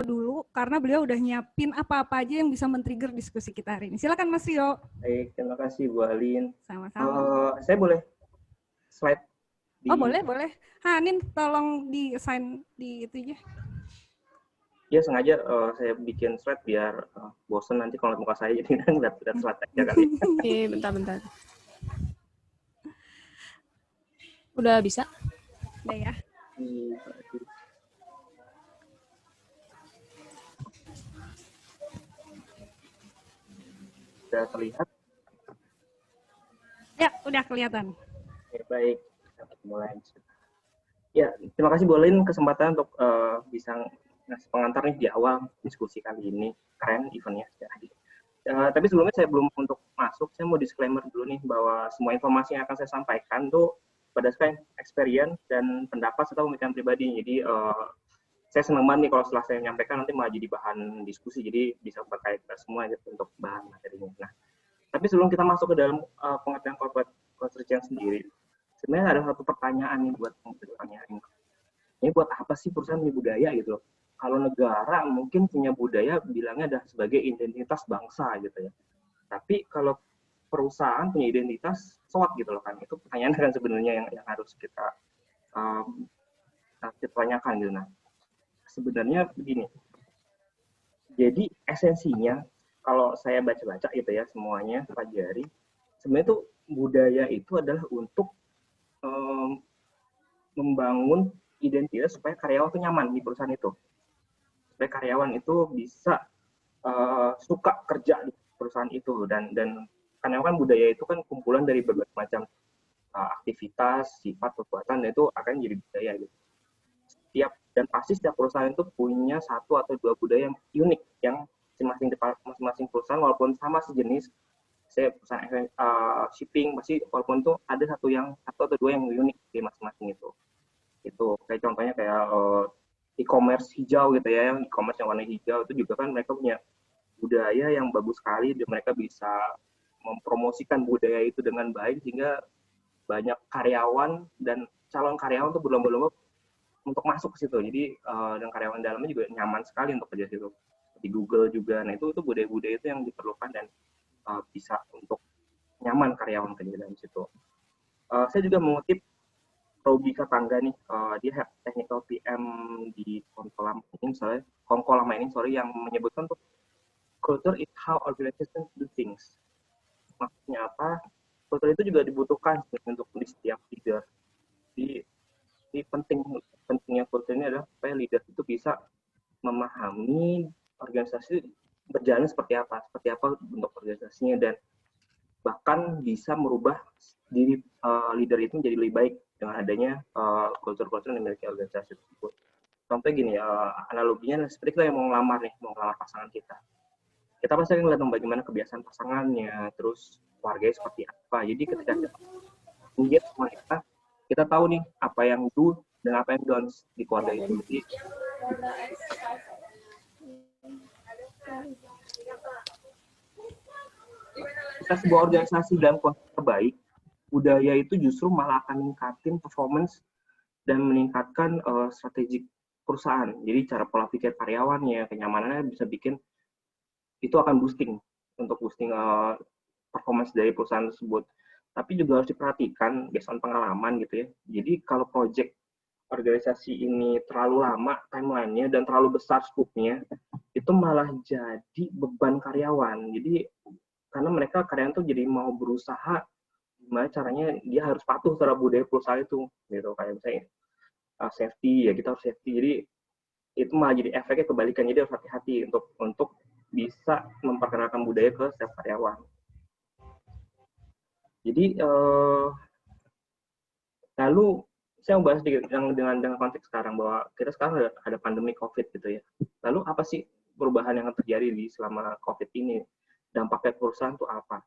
dulu karena beliau udah nyiapin apa-apa aja yang bisa men-trigger diskusi kita hari ini. Silakan Mas Rio. Baik, terima kasih Bu Alin. Sama-sama. Saya boleh slide di... Oh boleh. Hanin tolong di-assign di itu aja. Ya sengaja saya bikin slide biar bosen nanti kalau muka saya jadi ngeliat slide aja kali. Oke, bentar. Udah bisa? Udah ya. Sudah terlihat? Ya, udah kelihatan. Oke, baik, kita mulai. Ya, terima kasih Bu Alin kesempatan untuk bisa ngasih pengantar nih di awal diskusi kali ini. Keren eventnya. Tapi sebelumnya saya belum untuk masuk, saya mau disclaimer dulu nih bahwa semua informasi yang akan saya sampaikan tuh berdasarkan experience dan pendapat serta pemikiran pribadi. Jadi saya senang banget nih kalau setelah saya menyampaikan nanti malah jadi bahan diskusi, jadi bisa berkait semua gitu untuk bahan materinya. Nah, tapi sebelum kita masuk ke dalam pengertian corporate culture change sendiri, sebenarnya ada satu pertanyaan nih buat pertanyaan. Ini buat apa sih perusahaan punya budaya gitu loh? Kalau negara mungkin punya budaya bilangnya adalah sebagai identitas bangsa gitu ya. Tapi kalau perusahaan punya identitas SWOT gitu loh kan, itu pertanyaan kan sebenarnya yang harus kita tanyakan gitu. Nah, sebenarnya begini, jadi esensinya kalau saya baca-baca gitu ya semuanya pelajari, sebenarnya tuh budaya itu adalah untuk membangun identitas supaya karyawan itu nyaman di perusahaan itu, supaya karyawan itu bisa suka kerja di perusahaan itu, dan karena kan budaya itu kan kumpulan dari berbagai macam aktivitas, sifat, perbuatan, itu akan jadi budaya gitu. Dan pasti setiap perusahaan itu punya satu atau dua budaya yang unik, yang masing-masing perusahaan walaupun sama sejenis, saya perusahaan shipping pasti walaupun itu ada satu atau dua yang unik di masing-masing itu kayak contohnya kayak e-commerce hijau gitu ya, e-commerce yang warna hijau itu juga kan mereka punya budaya yang bagus sekali dan mereka bisa mempromosikan budaya itu dengan baik sehingga banyak karyawan dan calon karyawan tuh berlomba-lomba untuk masuk ke situ. Jadi dan karyawan dalamnya juga nyaman sekali untuk kerja situ. Di Google juga. Nah, itu budaya-budaya itu yang diperlukan dan bisa untuk nyaman karyawan kerja dalam situ. Saya juga mengutip Robi Katangga nih, dia head technical PM di Kongkolama ini, yang menyebutkan tuh culture is how organization do things. Maksudnya apa? Culture itu juga dibutuhkan untuk di setiap leader. Jadi pentingnya culture ini adalah supaya leader itu bisa memahami organisasi berjalan seperti apa bentuk organisasinya, dan bahkan bisa merubah diri leader itu menjadi lebih baik dengan adanya culture yang dimiliki organisasi tersebut. Contohnya gini, analoginya seperti kita yang mau ngelamar pasangan kita. Kita pasti akan melihat bagaimana kebiasaan pasangannya, terus keluarganya seperti apa. Jadi ketika kita lihat mereka, kita tahu nih apa yang do dan apa yang don'ts di keluarga itu. Jadi kita sebuah organisasi dalam konsep terbaik, budaya itu justru malah akan meningkatkan performance dan meningkatkan strategi perusahaan. Jadi cara pola pikir karyawannya, kenyamanannya bisa bikin itu akan boosting performance dari perusahaan tersebut. Tapi juga harus diperhatikan berdasarkan pengalaman gitu ya. Jadi kalau project organisasi ini terlalu lama timelinenya dan terlalu besar scope-nya, itu malah jadi beban karyawan. Jadi karena karyawan tuh jadi mau berusaha gimana caranya dia harus patuh terhadap budaya perusahaan itu, gitu. Kayak misalnya safety, ya kita harus safety. Jadi itu malah jadi efeknya kebalikan. Jadi harus hati-hati untuk bisa memperkenalkan budaya ke setiap karyawan. Jadi lalu saya mau bahas sedikit dengan konteks sekarang, bahwa kita sekarang ada pandemi COVID gitu ya. Lalu apa sih perubahan yang terjadi selama COVID ini? Dampaknya perusahaan itu apa?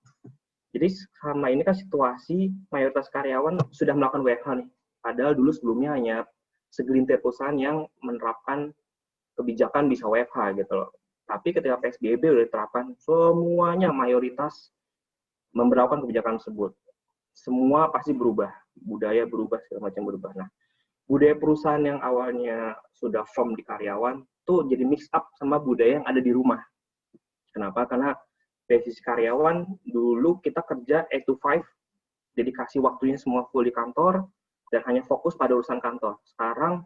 Jadi selama ini kan situasi mayoritas karyawan sudah melakukan WFH nih. Padahal dulu sebelumnya hanya segelintir perusahaan yang menerapkan kebijakan bisa WFH gitu loh. Tapi ketika PSBB udah diterapkan, semuanya mayoritas memberlakukan kebijakan tersebut. Semua pasti berubah, budaya berubah, segala macam berubah. Nah, budaya perusahaan yang awalnya sudah firm di karyawan, tuh jadi mix up sama budaya yang ada di rumah. Kenapa? Karena dari sisi karyawan, dulu kita kerja 8 to 5, dedikasi waktunya semua full di kantor, dan hanya fokus pada urusan kantor. Sekarang,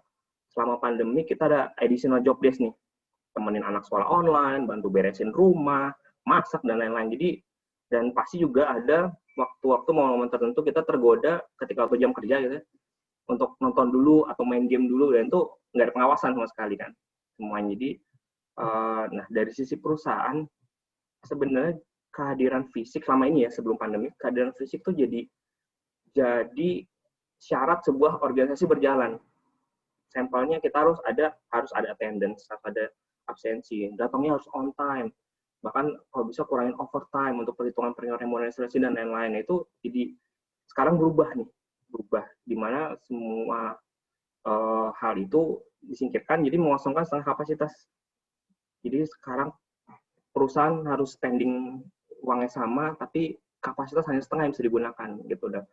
selama pandemi, kita ada additional job desk nih. Temenin anak sekolah online, bantu beresin rumah, masak, dan lain-lain. Jadi, dan pasti juga ada waktu-waktu momen tertentu kita tergoda ketika jam kerja gitu ya, untuk nonton dulu atau main game dulu, dan itu nggak ada pengawasan sama sekali kan. Semuanya. Jadi, nah dari sisi perusahaan, sebenarnya kehadiran fisik selama ini ya sebelum pandemi, kehadiran fisik tuh jadi syarat sebuah organisasi berjalan. Sampelnya kita harus ada attendance, harus ada absensi, datangnya harus on time, bahkan kalau bisa kurangin overtime untuk perhitungan remunerasi dan lain-lain. Itu jadi sekarang berubah di mana semua hal itu disingkirkan, jadi mengosongkan setengah kapasitas. Jadi sekarang perusahaan harus spending uangnya sama, tapi kapasitas hanya setengah yang bisa digunakan gitu. Dan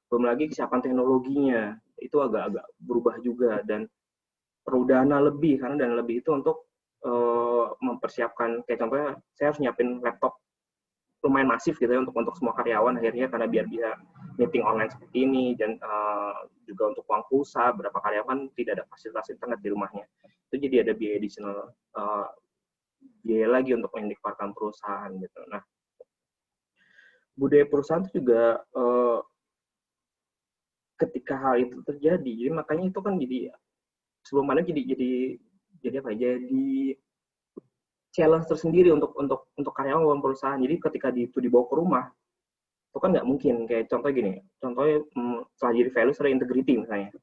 belum lagi kesiapan teknologinya itu agak-agak berubah juga, dan perlu dana lebih, karena dana lebih itu untuk mempersiapkan, kayak contohnya saya harus nyiapin laptop lumayan masif gitu ya untuk semua karyawan akhirnya, karena biar bisa meeting online seperti ini, dan juga untuk uang pulsa, berapa karyawan tidak ada fasilitas internet di rumahnya, itu jadi ada biaya additional, biaya lagi untuk yang dikeluarkan perusahaan gitu. Nah, budaya perusahaan itu juga ketika hal itu terjadi, jadi makanya itu kan jadi sebelum mana jadi challenge tersendiri untuk karyawan maupun perusahaan. Jadi ketika itu dibawa ke rumah, itu kan nggak mungkin. Kayak contohnya setelah jadi values ada integrity misalnya.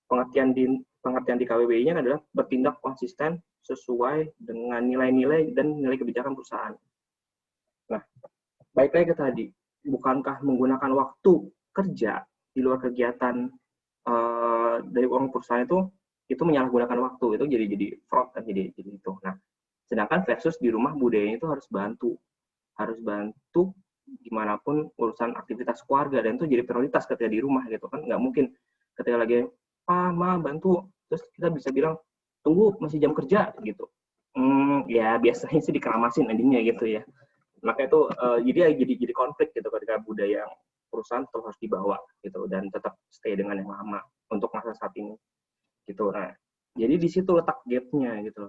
Pengertian di KWBI-nya adalah bertindak konsisten sesuai dengan nilai-nilai dan nilai kebijakan perusahaan. Nah, baik lagi ke tadi, bukankah menggunakan waktu kerja di luar kegiatan dari uang perusahaan itu menyalahgunakan waktu, itu jadi fraud kan, jadi itu. Nah, sedangkan versus di rumah budayanya itu harus bantu gimana pun urusan aktivitas keluarga, dan itu jadi prioritas ketika di rumah gitu kan. Nggak mungkin ketika lagi Ma bantu, terus kita bisa bilang tunggu masih jam kerja gitu. Ya biasanya sih dikeramasin endingnya gitu ya. Maka itu jadi konflik gitu ketika budaya perusahaan tetap harus dibawa gitu, dan tetap stay dengan yang lama untuk masa saat ini gitu. Nah, jadi di situ letak gap-nya gitu.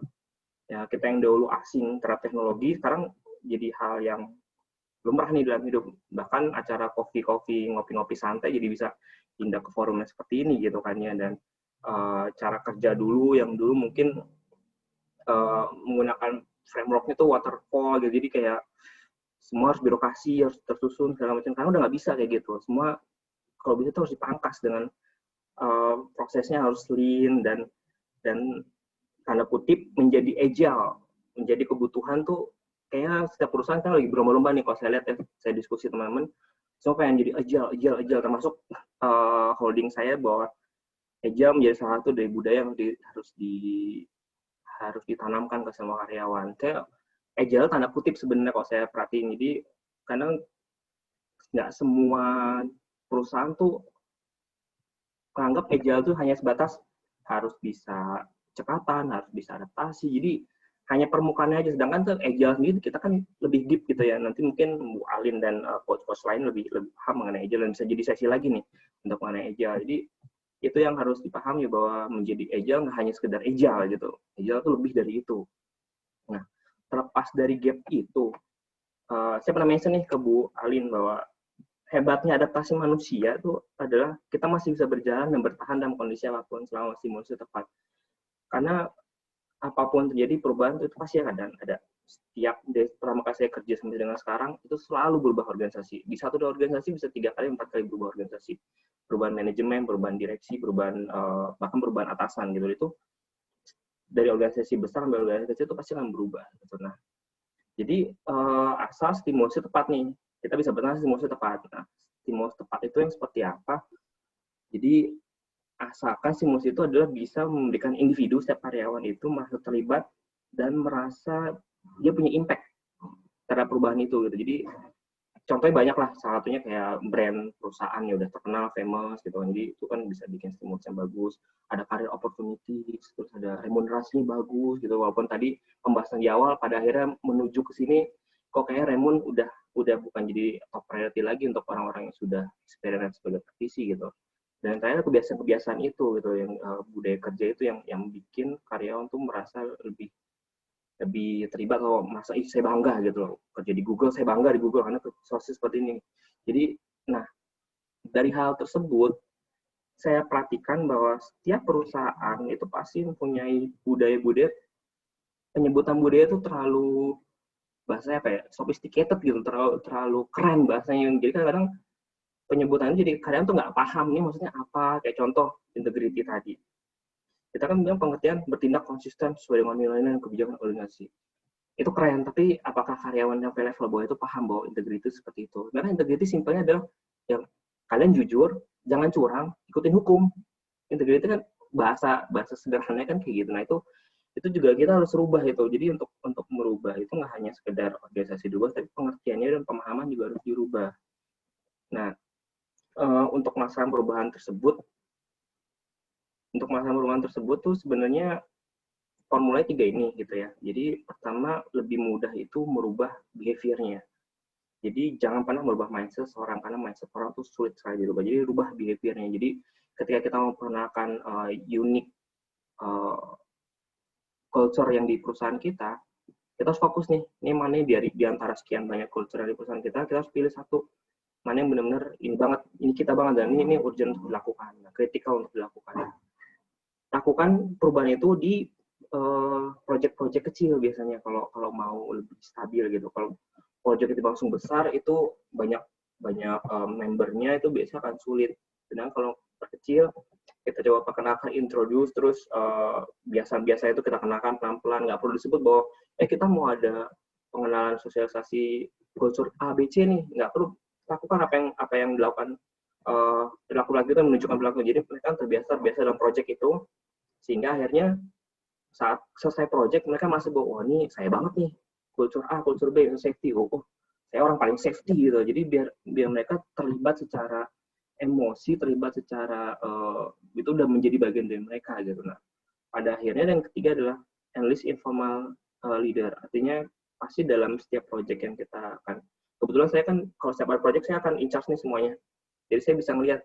Ya, kita yang dahulu asing terhadap teknologi sekarang jadi hal yang lumrah nih dalam hidup. Bahkan acara kopi-kopi, ngopi-ngopi santai jadi bisa pindah ke forumnya seperti ini gitu kan ya. Dan cara kerja dulu yang dulu mungkin menggunakan framework-nya tuh waterfall gitu. Jadi kayak semua harus birokrasi, harus tersusun segala macam. Karena udah nggak bisa kayak gitu. Semua kalau bisa tuh harus dipangkas dengan prosesnya harus lean dan tanda kutip menjadi agile, menjadi kebutuhan tuh. Kayaknya setiap perusahaan kan lagi berlomba-lomba nih, kalau saya lihat ya, saya diskusi teman-teman, semua pengen jadi agile, termasuk holding saya, bahwa agile menjadi salah satu dari budaya yang harus ditanamkan ke semua karyawan. Saya agile tanda kutip sebenarnya kalau saya perhatiin, jadi kadang nggak semua perusahaan tuh menganggap agile tuh hanya sebatas harus bisa cepatan, harus bisa adaptasi. Jadi hanya permukaannya aja. Sedangkan tuh agile sendiri kita kan lebih deep gitu ya. Nanti mungkin Bu Alin dan coach-coach lain lebih paham mengenai agile, dan bisa jadi sesi lagi nih untuk mengenai agile. Jadi itu yang harus dipahami, bahwa menjadi agile nggak hanya sekedar agile gitu. Agile itu lebih dari itu. Nah, terlepas dari gap itu, saya pernah mention nih ke Bu Alin bahwa hebatnya adaptasi manusia itu adalah kita masih bisa berjalan dan bertahan dalam kondisi apapun selama stimulus tepat. Karena apapun terjadi, perubahan itu pasti ada. Setiap pertama kali saya kerja sampai dengan sekarang, itu selalu berubah organisasi. Di satu organisasi bisa 3 kali, 4 kali berubah organisasi. Perubahan manajemen, perubahan direksi, bahkan perubahan atasan gitu. Itu dari organisasi besar sampai organisasi itu pasti akan berubah. Gitu. Nah, jadi asal stimulusnya tepat nih, kita bisa bertahan stimulusnya tepat. Nah, stimulus tepat itu yang seperti apa? Jadi asalkan stimulus itu adalah bisa memberikan individu, setiap karyawan itu merasa terlibat dan merasa dia punya impact terhadap perubahan itu gitu. Jadi contohnya banyak lah, salah satunya kayak brand perusahaan yang udah terkenal, famous gitu kan. Jadi itu kan bisa bikin stimulus yang bagus, ada career opportunities, terus ada remunerasinya bagus gitu. Walaupun tadi pembahasan di awal pada akhirnya menuju ke sini, kok kayak remun udah bukan jadi top priority lagi untuk orang-orang yang sudah experience sebagai praktisi gitu. Dan ternyata kebiasaan-kebiasaan itu gitu yang budaya kerja itu yang bikin karyawan tuh merasa lebih lebih terlibat atau merasa saya bangga gitu loh, kerja di Google, saya bangga di Google karena sources seperti ini. Jadi nah dari hal tersebut saya perhatikan bahwa setiap perusahaan itu pasti mempunyai budaya-budaya, penyebutan budaya itu terlalu bahasanya apa ya, sophisticated gitu, terlalu keren bahasanya. Jadi kadang-kadang penyebutannya jadi kadang tuh nggak paham nih maksudnya apa. Kayak contoh integrity tadi, kita kan bilang pengertian bertindak konsisten sesuai dengan nilai-nilai dan kebijakan organisasi. Itu keren, tapi apakah karyawan yang level bawah itu paham bahwa integrity seperti itu? Karena integrity simpelnya adalah yang kalian jujur, jangan curang, ikutin hukum. Integrity kan bahasa sederhananya kan kayak gitu. Nah itu juga kita harus rubah itu. Jadi untuk merubah itu nggak hanya sekedar organisasi dirubah, tapi pengertiannya dan pemahaman juga harus dirubah. Nah untuk masalah perubahan tersebut tuh sebenarnya formulanya 3 ini gitu ya. Jadi pertama lebih mudah itu merubah behavior-nya. Jadi jangan pernah merubah mindset seorang karena mindset orang tuh sulit sekali dirubah. Jadi rubah behavior-nya. Jadi ketika kita memperkenalkan unique culture yang di perusahaan kita harus fokus nih. Ini mana di antara sekian banyak culture di perusahaan kita harus pilih satu. Mana yang benar-benar ini banget, ini kita banget dan ini urgent untuk dilakukan, kritikal untuk dilakukan. Lakukan perubahan itu di project-project kecil biasanya kalau mau lebih stabil gitu. Kalau project itu langsung besar itu banyak membernya itu biasa akan sulit. Sedangkan kalau kecil kita coba perkenalkan, introduce, terus biasa-biasa itu kita kenalkan pelan-pelan, nggak perlu disebut bahwa kita mau ada pengenalan sosialisasi kultur ABC nih, nggak perlu lakukan apa yang dilakukan dilakukan itu menunjukkan perilaku. Jadi mereka terbiasa dalam project itu sehingga akhirnya saat selesai project mereka masih bahwa wah ini saya banget nih, kultur A, kultur B, safety, saya orang paling safety gitu. Jadi biar mereka terlibat secara emosi, terlibat secara itu udah menjadi bagian dari mereka gitu. Nah pada akhirnya yang ketiga adalah enlist informal leader. Artinya pasti dalam setiap project yang kita akan, kebetulan saya kan kalau setiap project saya akan in charge nih semuanya. Jadi saya bisa melihat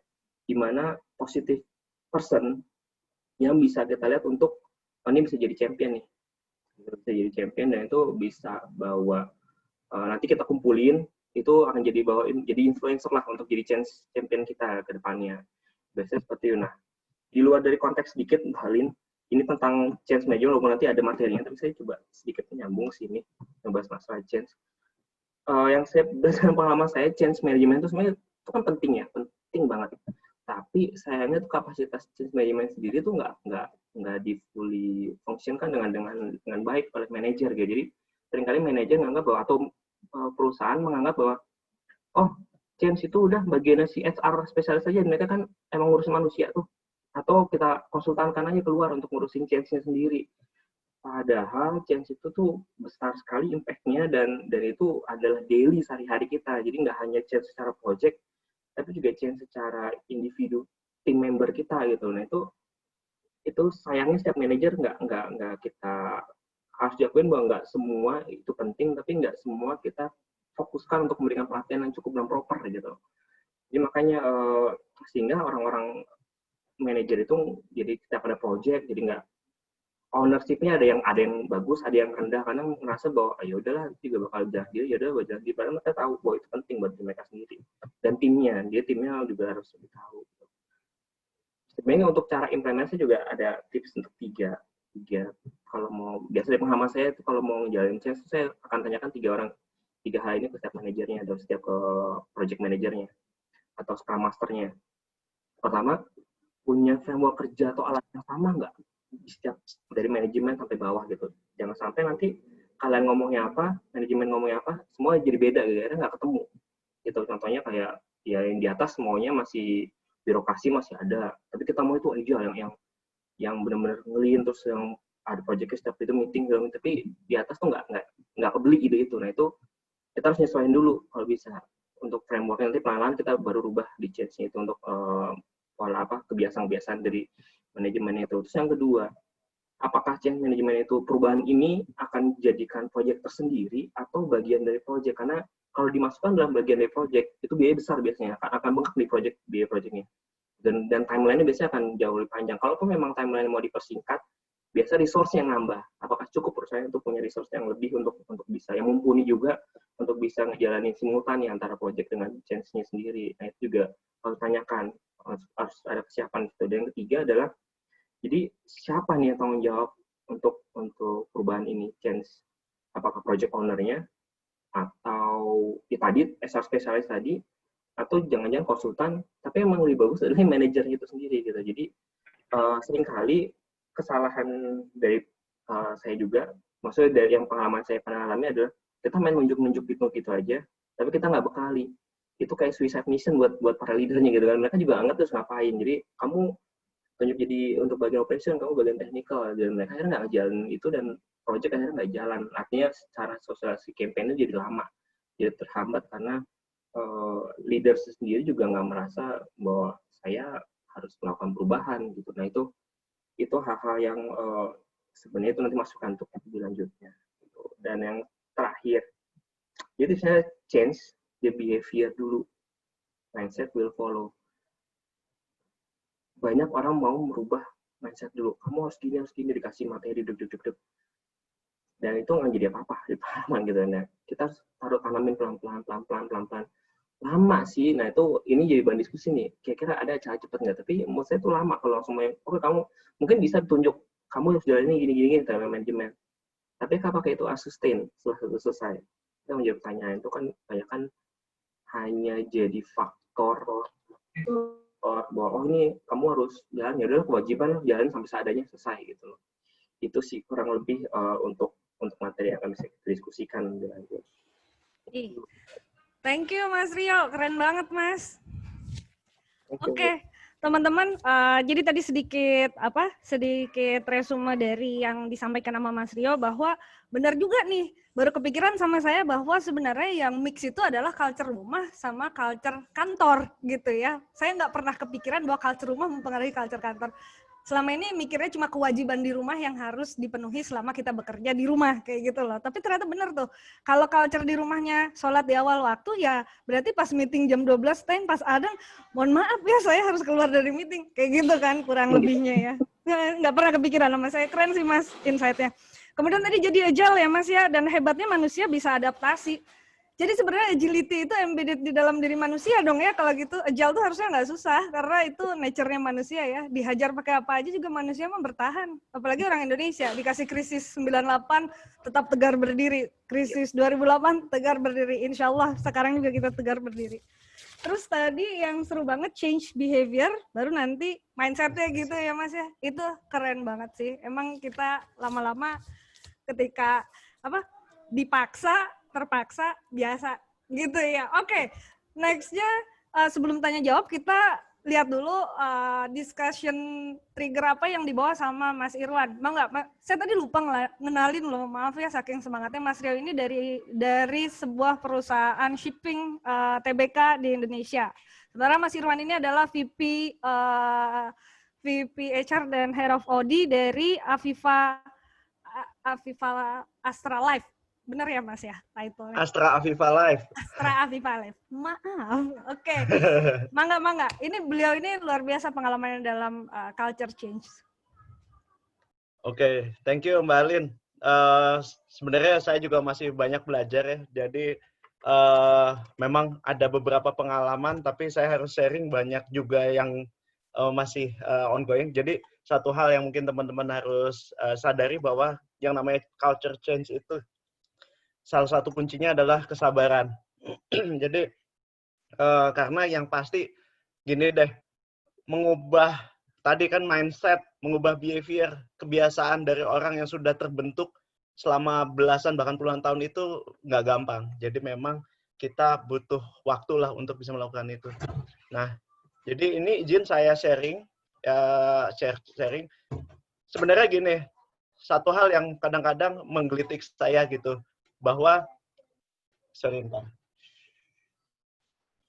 gimana positive person yang bisa kita lihat untuk ini bisa jadi champion nih, bisa jadi champion dan itu bisa bawa nanti kita kumpulin itu akan jadi influencer lah untuk jadi champion kita ke depannya. Biasanya seperti itu. Nah di luar dari konteks sedikit Halin, ini tentang change management walaupun nanti ada materinya, tapi saya coba sedikit menyambung sini ngebahas masalah change. Yang saya berdasarkan pengalaman saya, change management itu sebenarnya itu kan penting ya, penting banget. Tapi sayangnya tuh kapasitas change management sendiri tuh nggak di fully functionkan dengan baik oleh manajer gitu. Jadi seringkali manajer menganggap bahwa atau perusahaan menganggap bahwa oh change itu udah bagiannya si HR spesialis saja, mereka kan emang ngurusin manusia tuh, atau kita konsultankan aja keluar untuk ngurusin change-nya sendiri. Padahal change itu tuh besar sekali impact-nya dan itu adalah daily sehari-hari kita. Jadi nggak hanya change secara project, tapi juga change secara individu tim member kita gitu. Nah itu sayangnya setiap manajer nggak kita harus diakuin bahwa nggak semua itu penting, tapi nggak semua kita fokuskan untuk memberikan pelatihan yang cukup dan proper gitu. Jadi makanya sehingga orang-orang manajer itu jadi setiap ada project jadi nggak ownership-nya ada yang bagus, ada yang rendah karena merasa bahwa ya udahlah juga bakal jadi, ya udah bakal jadi. Padahal mereka tahu bahwa itu penting buat mereka sendiri dan timnya juga harus lebih tahu. Sebenarnya untuk cara implementasi juga ada tips untuk tiga. Kalau mau biasa dari pengalaman saya itu kalau mau ngejalanin change saya akan tanyakan 3 hal ini ke setiap manajernya atau setiap ke project manajernya atau scrum masternya. Pertama, punya framework kerja atau alat yang sama nggak setiap dari manajemen sampai bawah gitu. Jangan sampai nanti kalian ngomongnya apa, manajemen ngomongnya apa, semua jadi beda gitu, akhirnya nggak ketemu. Gitu contohnya kayak ya yang di atas maunya masih birokrasi masih ada, tapi kita mau itu agile yang benar-benar ngelin terus yang ada project setiap itu meeting, tapi di atas tuh nggak kebeli ide itu. Nah itu kita harus nyesuaiin dulu kalau bisa. untuk framework nanti pelan-pelan kita baru rubah di change-nya itu untuk pola kebiasaan-kebiasaan dari manajemen itu. Terus yang kedua, apakah change management itu perubahan ini akan dijadikan proyek tersendiri atau bagian dari proyek? Karena kalau dimasukkan dalam bagian dari proyek itu biaya besar biasanya, akan bengkak di biaya proyeknya. Dan timeline-nya biasanya akan jauh lebih panjang. Kalaupun memang timeline mau dipersingkat, biasa resource yang nambah. Apakah cukup perusahaan untuk punya resource yang lebih untuk bisa yang mumpuni juga untuk bisa ngejalanin simultan antara proyek dengan change-nya sendiri. Nah, itu juga harus tanyakan, harus ada kesiapan. Dan yang ketiga adalah, jadi siapa nih yang tanggung jawab untuk perubahan ini, change? Apakah project owner-nya atau tadi SR spesialis tadi, atau jangan-jangan konsultan, tapi emang lebih bagus adalah manajernya itu sendiri gitu. Jadi seringkali kesalahan dari saya juga, maksudnya dari yang pengalaman saya pernah alami adalah kita main nunjuk-nunjuk gitu aja, tapi kita nggak bekali. Itu kayak suicide mission buat para leadernya gitu kan. Mereka juga nggak terus ngapain. Jadi kamu tunjuk jadi untuk bagian operation, kamu bagian technical, dan mereka akhirnya nggak ngejalan itu, dan project akhirnya nggak jalan. Artinya secara sosialisasi campaign-nya jadi lama, jadi terhambat karena leaders sendiri juga nggak merasa bahwa saya harus melakukan perubahan gitu. Nah itu hal-hal yang sebenarnya itu nanti masukan untuk lebih lanjutnya. Gitu. Dan yang terakhir, jadi saya change the behavior dulu, mindset will follow. Banyak orang mau merubah mindset dulu, kamu harus gini dikasih materi deg. Dan itu nggak jadi apa-apa di pengalaman gitu. Nah, kita harus tanamin pelan-pelan. Lama sih. Nah itu ini jadi bahan diskusi nih. Kira-kira ada cara cepet nggak? Tapi menurut saya itu lama kalau langsung oke kamu mungkin bisa tunjuk kamu harus jalan ini gini dalam manajemen. Tapi apakah itu sustain setelah itu selesai? Kita menjawab pertanyaan itu kan banyak kan hanya jadi faktor bahwa ini kamu harus jalan, ya udah kewajiban jalan sampai seadanya selesai gitu loh. Itu sih kurang lebih untuk materi yang akan bisa kita diskusikan lebih lanjut. Thank you Mas Rio, keren banget Mas. Oke, teman-teman, jadi tadi sedikit resume dari yang disampaikan sama Mas Rio bahwa benar juga nih, baru kepikiran sama saya bahwa sebenarnya yang mix itu adalah culture rumah sama culture kantor gitu ya. Saya nggak pernah kepikiran bahwa culture rumah mempengaruhi culture kantor. Selama ini mikirnya cuma kewajiban di rumah yang harus dipenuhi selama kita bekerja di rumah, kayak gitu loh. Tapi ternyata benar tuh, kalau culture di rumahnya sholat di awal waktu, ya berarti pas meeting jam 12, pas adhan, mohon maaf ya saya harus keluar dari meeting. Kayak gitu kan, kurang lebihnya ya. Nggak pernah kepikiran sama saya, keren sih Mas insight-nya. Kemudian tadi jadi agile ya Mas ya, dan hebatnya manusia bisa adaptasi. Jadi sebenarnya agility itu embedded di dalam diri manusia dong ya, kalau gitu agile tuh harusnya nggak susah, karena itu nature-nya manusia ya, dihajar pakai apa aja juga manusia mah bertahan, apalagi orang Indonesia, dikasih krisis 98 tetap tegar berdiri, krisis 2008 tegar berdiri, insya Allah sekarang juga kita tegar berdiri. Terus tadi yang seru banget change behavior, baru nanti mindset-nya gitu ya Mas ya, itu keren banget sih, emang kita lama-lama ketika terpaksa biasa gitu ya. Oke, nextnya sebelum tanya jawab kita lihat dulu discussion trigger apa yang dibawa sama Mas Irwan. Mau nggak? Saya tadi lupa ngenalin loh, maaf ya saking semangatnya. Mas Rio ini dari sebuah perusahaan shipping TBK di Indonesia. Sementara Mas Irwan ini adalah VP HR dan Head of OD dari Aviva Astra Life. Benar ya Mas ya title-nya? Astra Aviva Life. Astra Aviva Life. Maaf. Oke. Mangga. Ini beliau ini luar biasa pengalamannya dalam culture change. Oke, thank you Mbak Alin. Sebenarnya saya juga masih banyak belajar ya. Jadi memang ada beberapa pengalaman, tapi saya harus sharing banyak juga yang masih ongoing. Jadi satu hal yang mungkin teman-teman harus sadari bahwa yang namanya culture change itu salah satu kuncinya adalah kesabaran. Jadi karena yang pasti gini deh, mengubah tadi kan mindset, mengubah behavior, kebiasaan dari orang yang sudah terbentuk selama belasan bahkan puluhan tahun itu nggak gampang. Jadi memang kita butuh waktu lah untuk bisa melakukan itu. Nah, jadi ini izin saya sharing. Sebenarnya gini, satu hal yang kadang-kadang menggelitik saya gitu, bahwa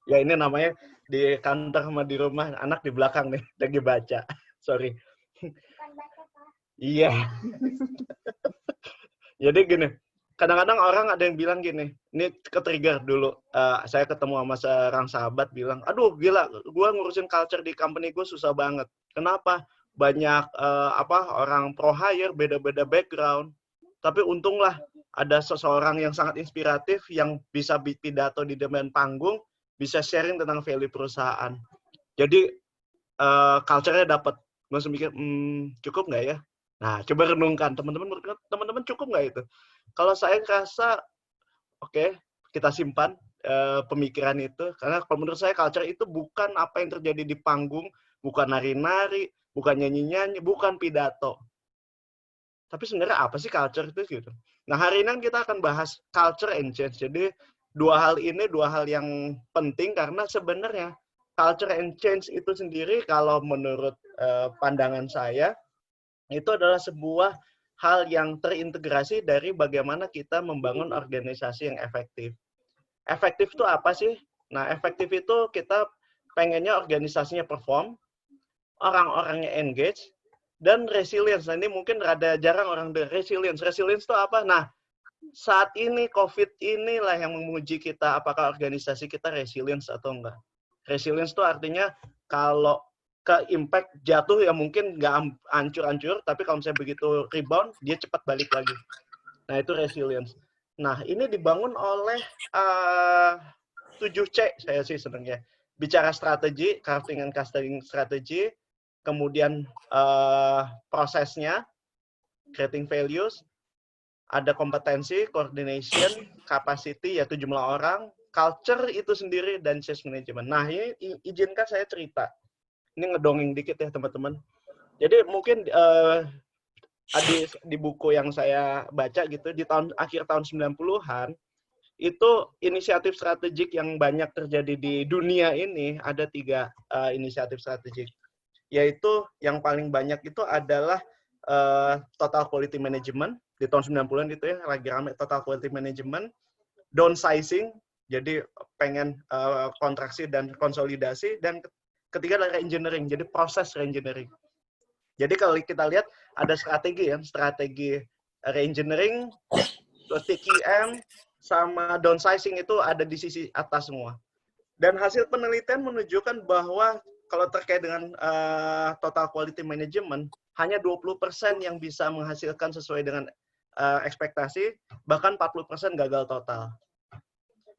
Ya ini namanya di kantor sama di rumah, anak di belakang nih, lagi baca. Sorry. Iya. Jadi gini, kadang-kadang orang ada yang bilang gini, ini ke-trigger dulu. Saya ketemu sama seorang sahabat bilang, aduh gila, gue ngurusin culture di company gue susah banget. Kenapa? Banyak orang pro hire, beda-beda background. Tapi untunglah ada seseorang yang sangat inspiratif yang bisa pidato di depan panggung, bisa sharing tentang value perusahaan. Jadi culture-nya dapat. Langsung mikir, cukup nggak ya? Nah, coba renungkan, teman-teman cukup nggak itu? Kalau saya rasa, oke, kita simpan pemikiran itu, karena kalau menurut saya culture itu bukan apa yang terjadi di panggung, bukan nari-nari, bukan nyanyi-nyanyi, bukan pidato. Tapi sebenarnya apa sih culture itu gitu? Nah, hari ini kita akan bahas culture and change. Jadi dua hal yang penting karena sebenarnya culture and change itu sendiri kalau menurut pandangan saya itu adalah sebuah hal yang terintegrasi dari bagaimana kita membangun organisasi yang efektif. Efektif itu apa sih? Nah, efektif itu kita pengennya organisasinya perform, orang-orangnya engage, dan resilience. Nah, ini mungkin rada jarang orang dengar resilience. Resilience itu apa? Nah, saat ini COVID inilah yang menguji kita apakah organisasi kita resilience atau enggak. Resilience itu artinya kalau ke impact jatuh ya mungkin nggak hancur-hancur, tapi kalau misalnya begitu rebound, dia cepat balik lagi. Nah, itu resilience. Nah, ini dibangun oleh 7C saya sih sebenarnya. Bicara strategi, crafting and casting strategi, kemudian prosesnya, creating values, ada kompetensi, coordination, capacity, yaitu jumlah orang, culture itu sendiri, dan change management. Nah, ini izinkan saya cerita. Ini ngedongeng dikit ya, teman-teman. Jadi mungkin di buku yang saya baca gitu, di akhir tahun 90-an, itu inisiatif strategik yang banyak terjadi di dunia ini, ada 3 inisiatif strategik. Yaitu yang paling banyak itu adalah total quality management, di tahun 90-an itu ya, lagi rame total quality management, downsizing, jadi pengen kontraksi dan konsolidasi, dan ketiga adalah engineering, jadi proses reengineering. Jadi kalau kita lihat ada strategi ya, strategi reengineering, TQM, sama downsizing itu ada di sisi atas semua. Dan hasil penelitian menunjukkan bahwa kalau terkait dengan total quality management, hanya 20% yang bisa menghasilkan sesuai dengan ekspektasi, bahkan 40% gagal total.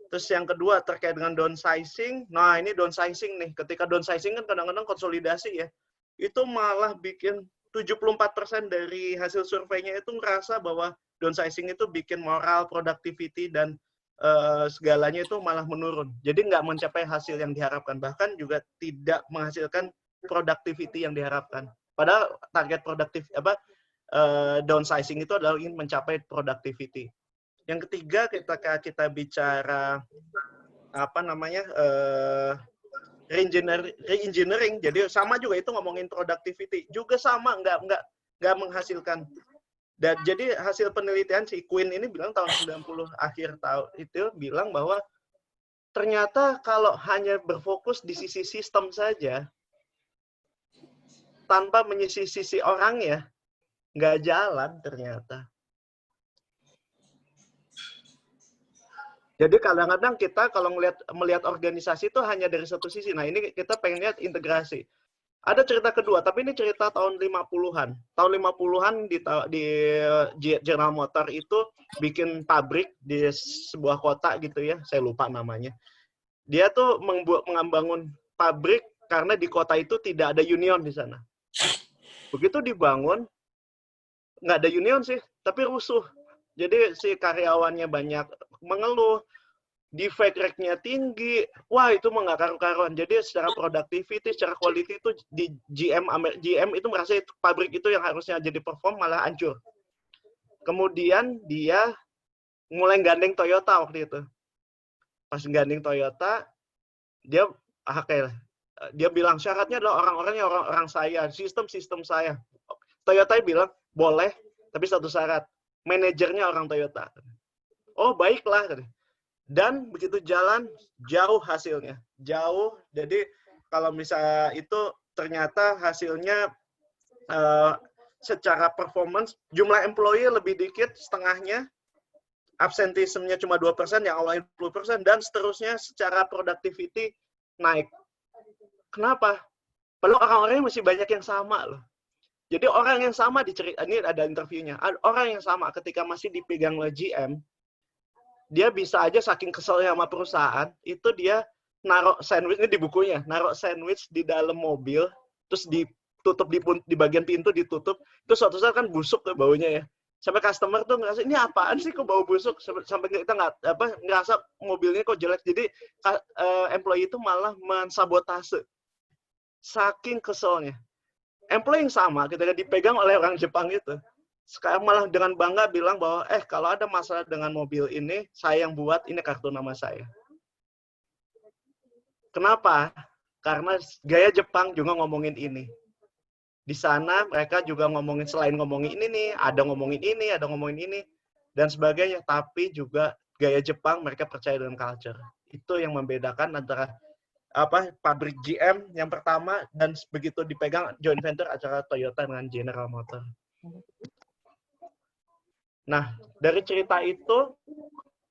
Terus yang kedua terkait dengan downsizing, nah ini downsizing nih, ketika downsizing kan kadang-kadang konsolidasi ya, itu malah bikin 74% dari hasil surveinya itu merasa bahwa downsizing itu bikin moral, productivity, dan segalanya itu malah menurun. Jadi nggak mencapai hasil yang diharapkan, bahkan juga tidak menghasilkan productivity yang diharapkan. Padahal target downsizing itu adalah ingin mencapai productivity. Yang ketiga, kita bicara reengineering. Jadi sama juga itu ngomongin productivity, juga sama nggak menghasilkan. Dan jadi hasil penelitian si Quinn ini bilang tahun 90 akhir tahun itu bilang bahwa ternyata kalau hanya berfokus di sisi sistem saja tanpa menyisi sisi orangnya nggak jalan ternyata. Jadi kadang-kadang kita kalau melihat organisasi itu hanya dari satu sisi. Nah, ini kita pengen lihat integrasi. Ada cerita kedua, tapi ini cerita tahun 50-an. Tahun 50-an di General Motor itu bikin pabrik di sebuah kota gitu ya, saya lupa namanya. Dia tuh membangun pabrik karena di kota itu tidak ada union di sana. Begitu dibangun, nggak ada union sih, tapi rusuh. Jadi si karyawannya banyak mengeluh, defect rate-nya tinggi, wah itu mah nggak karu-karuan. Jadi secara productivity, secara quality itu di GM itu merasa itu, pabrik itu yang harusnya jadi perform malah hancur. Kemudian dia mulai gandeng Toyota waktu itu. Pas gandeng Toyota, dia bilang syaratnya adalah orang-orangnya orang saya, sistem saya. Toyota bilang boleh, tapi satu syarat, manajernya orang Toyota. Oh baiklah. Dan begitu jalan, jauh hasilnya. Jauh, jadi kalau misalnya itu ternyata hasilnya secara performance, jumlah employee lebih dikit, setengahnya, absenteeism-nya cuma 2%, yang awalnya 10%, dan seterusnya secara productivity naik. Kenapa? Padahal orang-orangnya masih banyak yang sama loh. Jadi orang yang sama ini ada interviewnya. Orang yang sama ketika masih dipegang oleh GM, dia bisa aja saking keselnya sama perusahaan, itu dia naruh sandwich, ini di bukunya, naruh sandwich di dalam mobil, terus ditutup di bagian pintu ditutup, terus suatu saat kan busuk tuh baunya ya. Sampai customer tuh ngerasa, ini apaan sih kok bau busuk? Sampai kita ngerasa mobilnya kok jelek. Jadi employee itu malah mensabotase. Saking keselnya. Employee yang sama ketika dipegang oleh orang Jepang itu, sekarang malah dengan bangga bilang bahwa kalau ada masalah dengan mobil ini, saya yang buat, ini kartu nama saya. Kenapa? Karena gaya Jepang juga ngomongin ini. Di sana mereka juga ngomongin, selain ngomongin ini nih, ada ngomongin ini, ada ngomongin ini, dan sebagainya. Tapi juga gaya Jepang mereka percaya dengan culture. Itu yang membedakan antara pabrik GM yang pertama dan begitu dipegang joint venture acara Toyota dengan General Motors. Nah, dari cerita itu,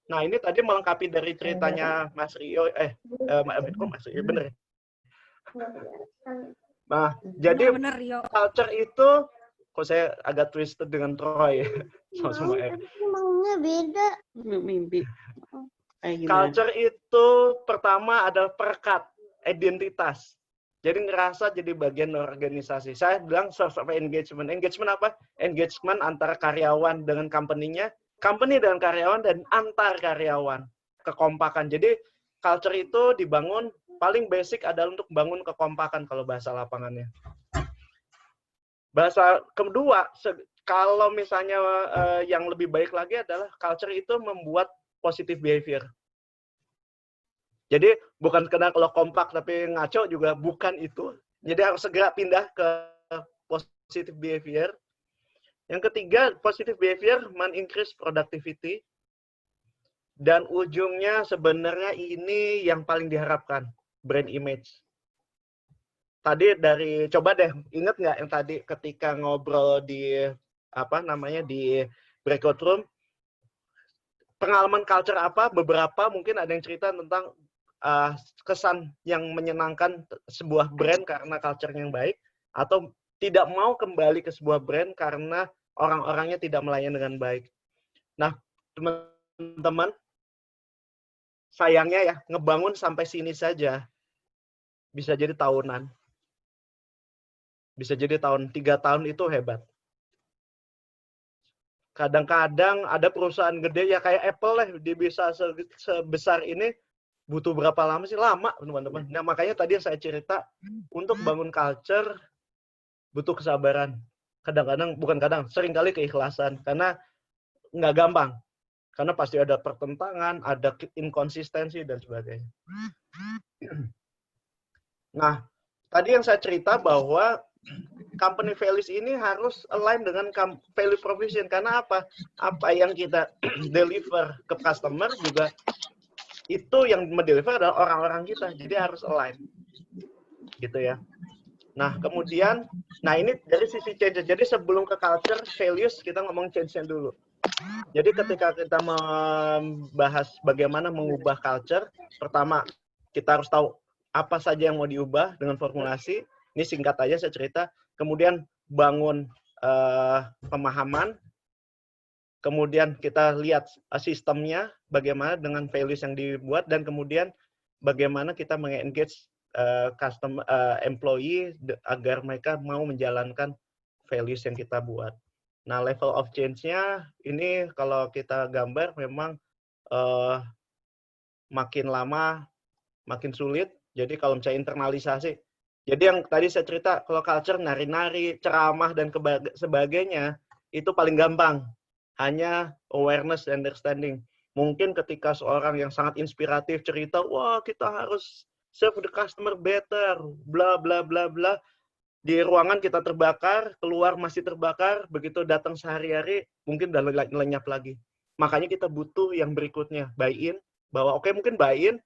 nah ini tadi melengkapi dari ceritanya Mas Rio, Mas Rio, bener. Nah, jadi Bener, Rio. culture itu, kok saya agak twisted dengan Troy, sama Emangnya beda. Mimpi. Culture itu pertama adalah perekat, identitas. Jadi ngerasa jadi bagian organisasi. Saya bilang source of engagement. Engagement apa? Engagement antara karyawan dengan company-nya, company dengan karyawan, dan antar karyawan. Kekompakan. Jadi culture itu dibangun, paling basic adalah untuk bangun kekompakan kalau bahasa lapangannya. Bahasa kedua, kalau misalnya yang lebih baik lagi adalah culture itu membuat positive behavior. Jadi bukan sekedar kalau kompak tapi ngaco juga bukan itu. Jadi harus segera pindah ke positive behavior. Yang ketiga, positive behavior men-increase productivity. Dan ujungnya sebenarnya ini yang paling diharapkan, brand image. Tadi coba deh, ingat nggak yang tadi ketika ngobrol di di breakout room, pengalaman culture apa? Beberapa mungkin ada yang cerita tentang kesan yang menyenangkan sebuah brand karena culture yang baik, atau tidak mau kembali ke sebuah brand karena orang-orangnya tidak melayani dengan baik. Nah, teman-teman, sayangnya ya, ngebangun sampai sini saja bisa jadi tahunan. Bisa jadi 3 tahun itu hebat. Kadang-kadang ada perusahaan gede ya kayak Apple lah, dia bisa sebesar ini, butuh berapa lama sih? Lama, teman-teman. Nah, makanya tadi yang saya cerita, untuk bangun culture, butuh kesabaran. Seringkali keikhlasan. Karena nggak gampang. Karena pasti ada pertentangan, ada inkonsistensi, dan sebagainya. Nah, tadi yang saya cerita bahwa company values ini harus align dengan value proposition. Karena apa? Apa yang kita deliver ke customer juga, itu yang mendeliver adalah orang-orang kita. Jadi harus align. Gitu ya. Nah, kemudian, ini dari sisi change. Jadi sebelum ke culture, values, kita ngomong change-nya dulu. Jadi ketika kita membahas bagaimana mengubah culture, pertama, kita harus tahu apa saja yang mau diubah dengan formulasi. Ini singkat aja saya cerita. Kemudian bangun pemahaman. Kemudian kita lihat sistemnya, bagaimana dengan values yang dibuat, dan kemudian bagaimana kita meng-engage employee agar mereka mau menjalankan values yang kita buat. Nah, level of change-nya ini kalau kita gambar memang makin lama makin sulit. Jadi kalau misalnya internalisasi, jadi yang tadi saya cerita, kalau culture nari-nari, ceramah, dan sebagainya, itu paling gampang. Hanya awareness and understanding. Mungkin ketika seorang yang sangat inspiratif cerita, wah kita harus serve the customer better, bla bla bla bla. Di ruangan kita terbakar, keluar masih terbakar, begitu datang sehari-hari, mungkin udah lenyap lagi. Makanya kita butuh yang berikutnya, buy-in, Bahwa oke, mungkin buy-in,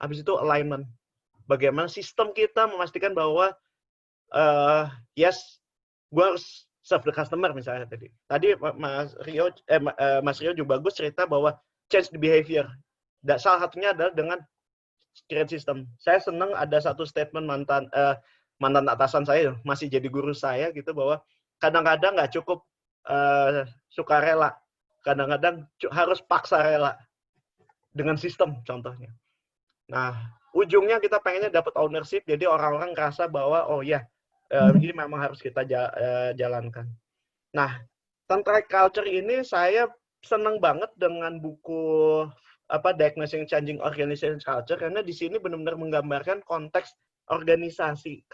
habis itu alignment. Bagaimana sistem kita memastikan bahwa yes, gue harus serve the customer misalnya tadi. Tadi Mas Rio juga bagus cerita bahwa change the behavior. Dan salah satunya adalah dengan create system. Saya senang ada satu statement mantan atasan saya, masih jadi guru saya gitu, bahwa kadang-kadang nggak cukup sukarela, kadang-kadang harus paksa rela dengan sistem contohnya. Nah, ujungnya kita pengennya dapat ownership, jadi orang-orang ngerasa bahwa oh ya, ini memang harus kita jalankan. Nah, tentang culture ini saya senang banget dengan buku Diagnosing Changing Organization Culture, karena di sini benar-benar menggambarkan konteks organisasi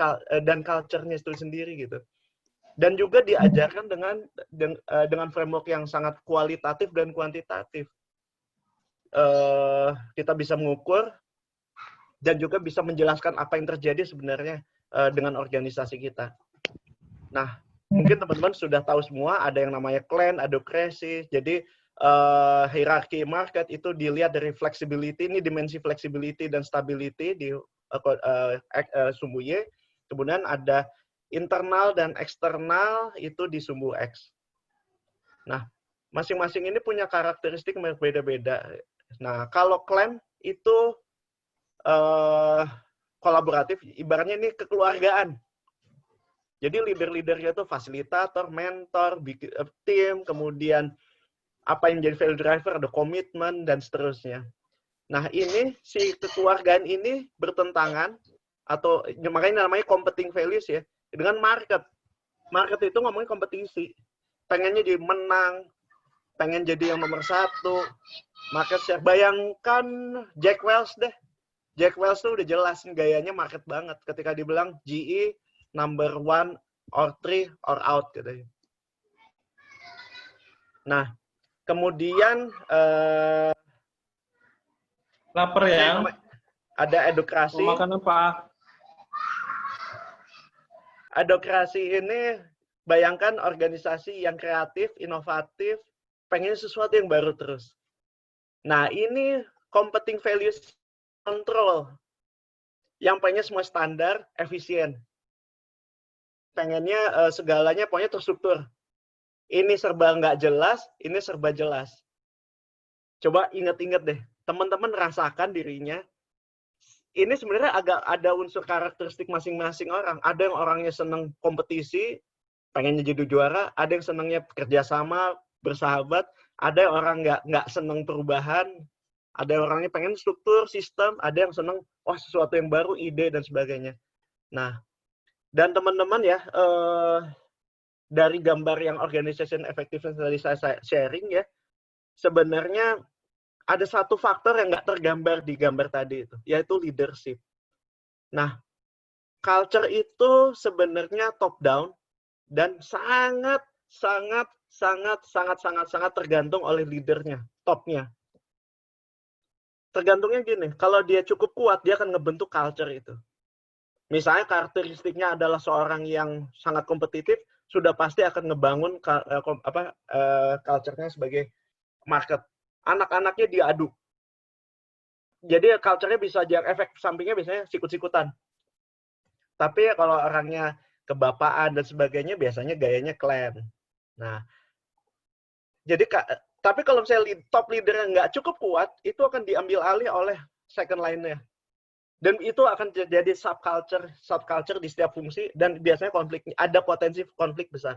dan culture-nya itu sendiri gitu. Dan juga diajarkan dengan framework yang sangat kualitatif dan kuantitatif. Kita bisa mengukur dan juga bisa menjelaskan apa yang terjadi sebenarnya dengan organisasi kita. Nah, mungkin teman-teman sudah tahu semua, ada yang namanya clan, adhocracy. Jadi hierarki market itu dilihat dari flexibility, ini dimensi flexibility dan stability di sumbu Y. Kemudian ada internal dan eksternal itu di sumbu X. Nah, masing-masing ini punya karakteristik yang berbeda-beda. Nah, kalau clan itu kolaboratif, ibaratnya ini kekeluargaan. Jadi leader-leadernya itu fasilitator, mentor, tim, kemudian apa yang jadi value driver, ada komitmen, dan seterusnya. Nah, ini si kekeluargaan ini bertentangan, atau makanya namanya competing values ya, dengan market. Market itu ngomongin kompetisi. Pengennya jadi menang, pengen jadi yang nomor 1, market share. Bayangkan Jack Welch deh. Jack Welch tuh udah jelas gayanya market banget. Ketika dibilang GE number 1 or 3 or out gitu. Nah, kemudian lapar ya. Ada edukasi. Makan apa? Adhocracy ini bayangkan organisasi yang kreatif, inovatif, pengen sesuatu yang baru terus. Nah, ini competing values control. Yang pengennya semua standar, efisien. Pengennya segalanya pokoknya terstruktur. Ini serba nggak jelas, ini serba jelas. Coba ingat-ingat deh, teman-teman rasakan dirinya. Ini sebenarnya agak ada unsur karakteristik masing-masing orang. Ada yang orangnya senang kompetisi, pengennya jadi juara. Ada yang senangnya kerjasama, bersahabat. Ada yang orang nggak senang perubahan. Ada yang orangnya pengen struktur, sistem. Ada yang senang, sesuatu yang baru, ide, dan sebagainya. Nah, dan teman-teman ya, dari gambar yang organization effectiveness tadi saya sharing ya, sebenarnya ada satu faktor yang nggak tergambar di gambar tadi itu, yaitu leadership. Nah, culture itu sebenarnya top down dan sangat tergantung oleh leadernya, topnya. Tergantungnya gini, kalau dia cukup kuat, dia akan ngebentuk culture itu. Misalnya karakteristiknya adalah seorang yang sangat kompetitif, sudah pasti akan ngebangun culture-nya sebagai market. Anak-anaknya diadu. Jadi culture-nya bisa efek sampingnya biasanya sikut-sikutan. Tapi kalau orangnya kebapaan dan sebagainya, biasanya gayanya clan. Nah, jadi tapi kalau misalnya top leader yang nggak cukup kuat, itu akan diambil alih oleh second line-nya. Dan itu akan jadi subculture di setiap fungsi, dan biasanya ada potensi konflik besar.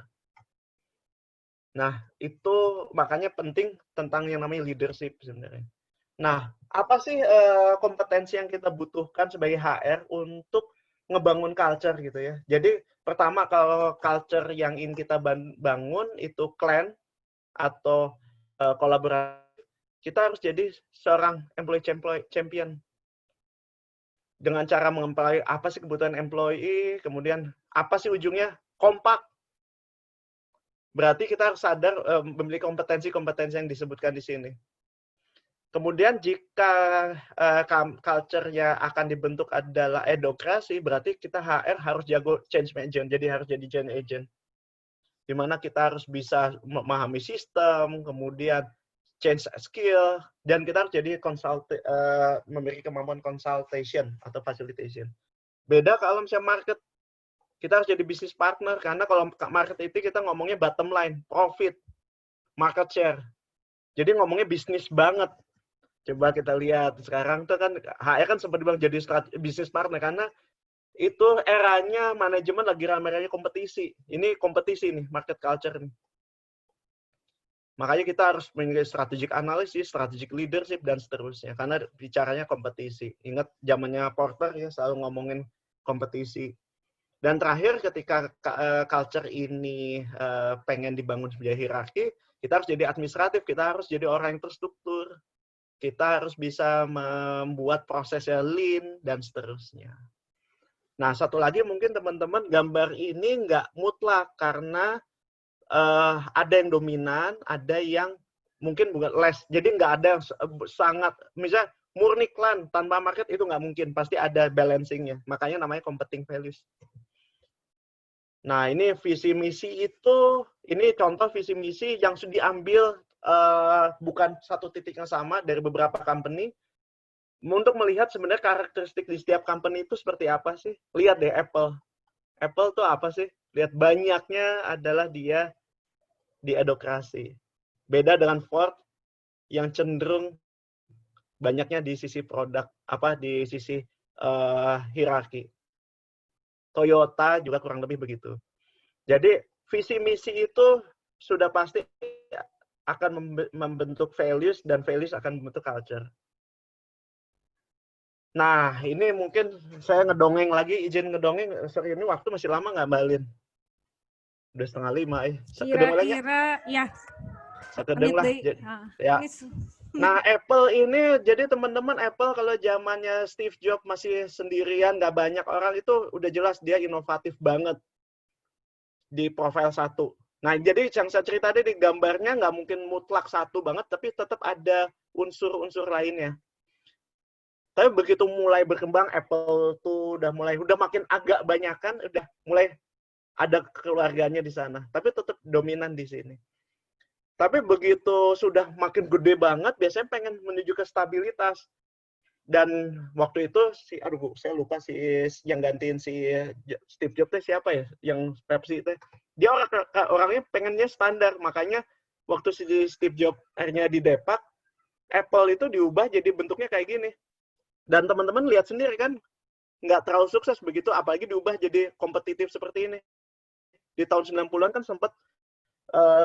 Nah, itu makanya penting tentang yang namanya leadership sebenarnya. Nah, apa sih kompetensi yang kita butuhkan sebagai HR untuk ngebangun culture gitu ya. Jadi, pertama kalau culture yang ingin kita bangun itu clan atau kolaboratif, kita harus jadi seorang employee champion. Dengan cara mengemploy apa sih kebutuhan employee, kemudian apa sih ujungnya? Kompak. Berarti kita harus sadar memiliki kompetensi-kompetensi yang disebutkan di sini. Kemudian jika culture-nya akan dibentuk adalah adhocracy, berarti kita HR harus jago change agent, jadi harus jadi change agent. Di mana kita harus bisa memahami sistem, kemudian change skill, dan kita harus jadi memiliki kemampuan consultation atau facilitation. Beda kalau misalnya market, kita harus jadi business partner, karena kalau market itu kita ngomongnya bottom line, profit, market share. Jadi ngomongnya bisnis banget. Coba kita lihat sekarang tuh kan HR kan sempat dibilang jadi business partner, karena itu eranya manajemen lagi rame-rame kompetisi. Ini kompetisi nih, market culture nih. Makanya kita harus memiliki strategic analysis, strategic leadership, dan seterusnya. Karena bicaranya kompetisi. Ingat zamannya Porter ya, selalu ngomongin kompetisi. Dan terakhir, ketika culture ini pengen dibangun sebagai hierarki, kita harus jadi administratif, kita harus jadi orang yang terstruktur. Kita harus bisa membuat prosesnya lean, dan seterusnya. Nah, satu lagi mungkin teman-teman, gambar ini nggak mutlak, karena ada yang dominan, ada yang mungkin bukan less. Jadi nggak ada yang sangat, misalnya murni klan tanpa market itu nggak mungkin. Pasti ada balancingnya. Makanya namanya competing values. Nah, ini visi misi itu, ini contoh visi misi yang sudah diambil bukan satu titik yang sama dari beberapa company. Untuk melihat sebenarnya karakteristik di setiap company itu seperti apa sih. Lihat deh Apple. Apple tuh apa sih? Lihat banyaknya adalah dia di edukasi. Beda dengan Ford yang cenderung banyaknya di sisi produk, di sisi hierarki. Toyota juga kurang lebih begitu. Jadi visi misi itu sudah pasti akan membentuk values, dan values akan membentuk culture. Nah, ini mungkin saya ngedongeng lagi, izin ngedongeng. Sorry, ini waktu masih lama nggak, Mbak Lin? Udah 4:30 ya. Kira-kira ya. Sekedeng lah. Ya. Nah, Apple ini, jadi teman-teman Apple kalau zamannya Steve Jobs masih sendirian, nggak banyak orang, itu udah jelas dia inovatif banget di profil satu. Nah, jadi yang saya cerita tadi di gambarnya nggak mungkin mutlak satu banget, tapi tetap ada unsur-unsur lainnya. Tapi begitu mulai berkembang, Apple tuh udah makin agak banyakan, udah mulai ada keluarganya di sana, tapi tetap dominan di sini. Tapi begitu sudah makin gede banget, biasanya pengen menuju ke stabilitas. Dan waktu itu saya lupa yang gantiin si Steve Jobs siapa ya, yang Pepsi itu. Dia orangnya pengennya standar, makanya waktu si Steve Jobs akhirnya didepak, Apple itu diubah jadi bentuknya kayak gini. Dan teman-teman lihat sendiri kan, nggak terlalu sukses begitu, apalagi diubah jadi kompetitif seperti ini. Di tahun 90-an kan sempat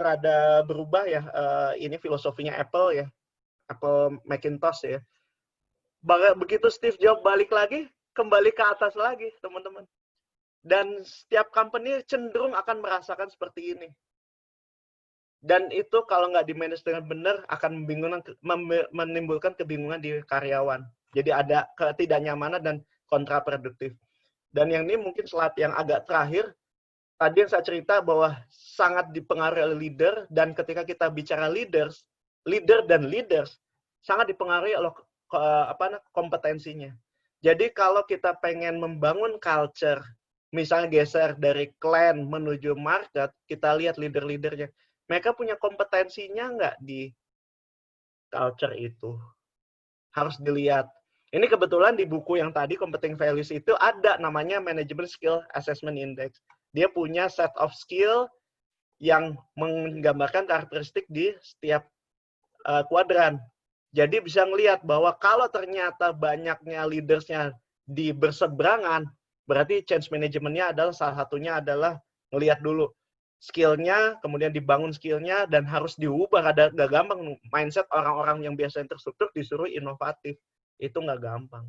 rada berubah ya, ini filosofinya Apple ya, Apple Macintosh ya. Begitu Steve Jobs balik lagi, kembali ke atas lagi, teman-teman. Dan setiap company cenderung akan merasakan seperti ini. Dan itu kalau nggak di-manage dengan benar, akan menimbulkan kebingungan di karyawan. Jadi ada ketidaknyamanan dan kontraproduktif. Dan yang ini mungkin slide yang agak terakhir, tadi yang saya cerita bahwa sangat dipengaruhi oleh leader, dan ketika kita bicara leader dan leaders, sangat dipengaruhi oleh kompetensinya. Jadi kalau kita pengen membangun culture, misalnya geser dari clan menuju market, kita lihat leader-leadernya. Mereka punya kompetensinya nggak di culture itu? Harus dilihat. Ini kebetulan di buku yang tadi, Competing Values itu ada namanya Management Skill Assessment Index. Dia punya set of skill yang menggambarkan karakteristik di setiap kuadran. Jadi bisa ngelihat bahwa kalau ternyata banyaknya leadersnya di berseberangan, berarti change manajemennya adalah salah satunya adalah ngelihat dulu skillnya, kemudian dibangun skillnya, dan harus diubah. Nggak gampang mindset orang-orang yang biasanya terstruktur disuruh inovatif. Itu nggak gampang.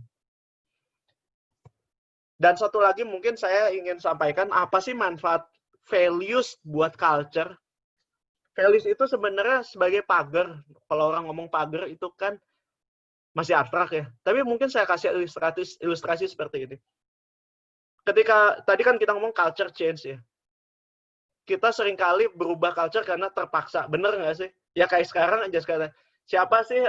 Dan satu lagi mungkin saya ingin sampaikan, apa sih manfaat values buat culture? Values itu sebenarnya sebagai pagar. Kalau orang ngomong pagar itu kan masih abstrak ya. Tapi mungkin saya kasih ilustrasi seperti ini. Ketika tadi kan kita ngomong culture change ya. Kita seringkali berubah culture karena terpaksa. Bener nggak sih? Ya kayak sekarang aja sekarang. siapa sih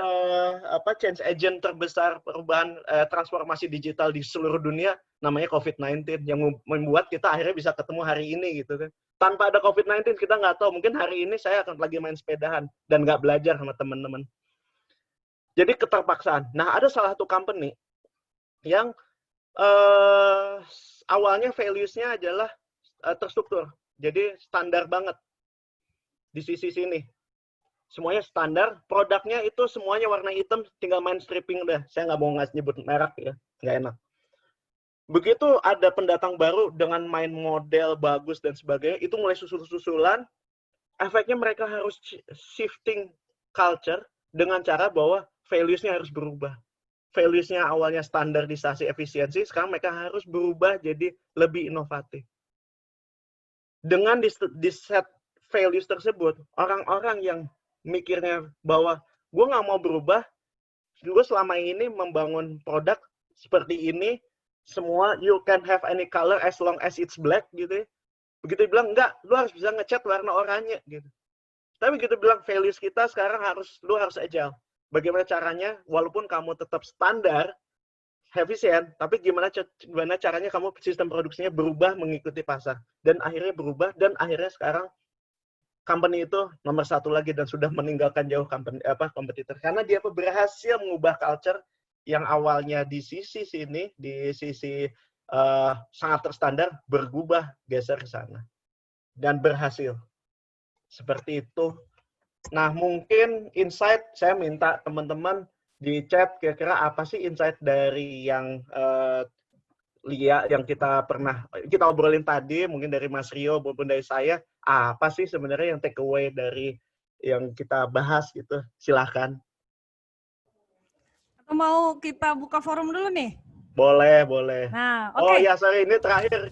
change agent terbesar perubahan transformasi digital di seluruh dunia? Namanya COVID-19 yang membuat kita akhirnya bisa ketemu hari ini gitu kan. Tanpa ada COVID-19 kita nggak tahu, mungkin hari ini saya akan lagi main sepedahan dan nggak belajar sama teman-teman. Jadi keterpaksaan. Nah, ada salah satu company yang awalnya values-nya adalah terstruktur. Jadi standar banget di sisi sini. Semuanya standar, produknya itu semuanya warna hitam, tinggal main stripping udah. Saya nggak mau nyebut merek ya, nggak enak. Begitu ada pendatang baru dengan main model bagus dan sebagainya, itu mulai susul-susulan, efeknya mereka harus shifting culture dengan cara bahwa values-nya harus berubah. Values-nya awalnya standarisasi efisiensi, sekarang mereka harus berubah jadi lebih inovatif. Dengan di set values tersebut, orang-orang yang mikirnya bahwa gue nggak mau berubah, gue selama ini membangun produk seperti ini, semua you can have any color as long as it's black gitu ya. Begitu bilang enggak, lu harus bisa ngecat warna oranye gitu. Tapi begitu bilang values kita sekarang lu harus agile. Bagaimana caranya walaupun kamu tetap standar efisien, tapi gimana caranya kamu sistem produksinya berubah mengikuti pasar dan akhirnya berubah dan akhirnya sekarang company itu nomor 1 lagi dan sudah meninggalkan jauh kompetitor karena dia berhasil mengubah culture yang awalnya di sisi sini, di sisi sangat terstandar, berubah geser ke sana dan berhasil seperti itu. Nah, mungkin insight saya minta teman-teman di chat kira-kira apa sih insight dari yang Lia yang kita obrolin tadi, mungkin dari Mas Rio maupun dari saya, apa sih sebenarnya yang take away dari yang kita bahas gitu? Silahkan. Atau mau kita buka forum dulu nih? Boleh, boleh. Nah, oke. Oh ya, sorry, ini terakhir,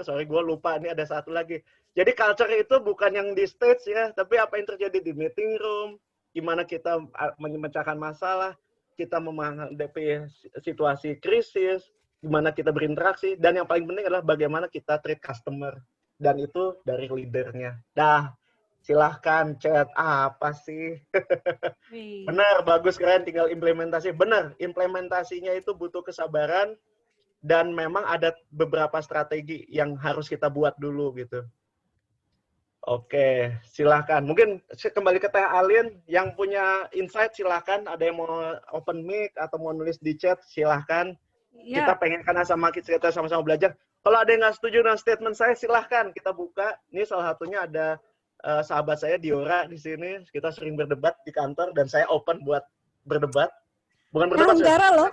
sorry, gue lupa, ini ada satu lagi. Jadi culture itu bukan yang di stage ya, tapi apa yang terjadi di meeting room, gimana kita memecahkan masalah, kita menghadapi situasi krisis, gimana kita berinteraksi, dan yang paling penting adalah bagaimana kita treat customer. Dan itu dari leadernya. Dah, silahkan chat, apa sih? Benar, bagus, keren, tinggal implementasi. Benar, implementasinya itu butuh kesabaran, dan memang ada beberapa strategi yang harus kita buat dulu gitu. Oke, silahkan. Mungkin kembali ke Teh Alin, yang punya insight silahkan. Ada yang mau open mic atau mau nulis di chat, silahkan. Ya. Kita pengen karena kita sama-sama belajar. Kalau ada yang nggak setuju dengan statement saya, silahkan kita buka. Ini salah satunya ada sahabat saya Diora di sini. Kita sering berdebat di kantor dan saya open buat berdebat. Bukan berdebat. Enggak loh.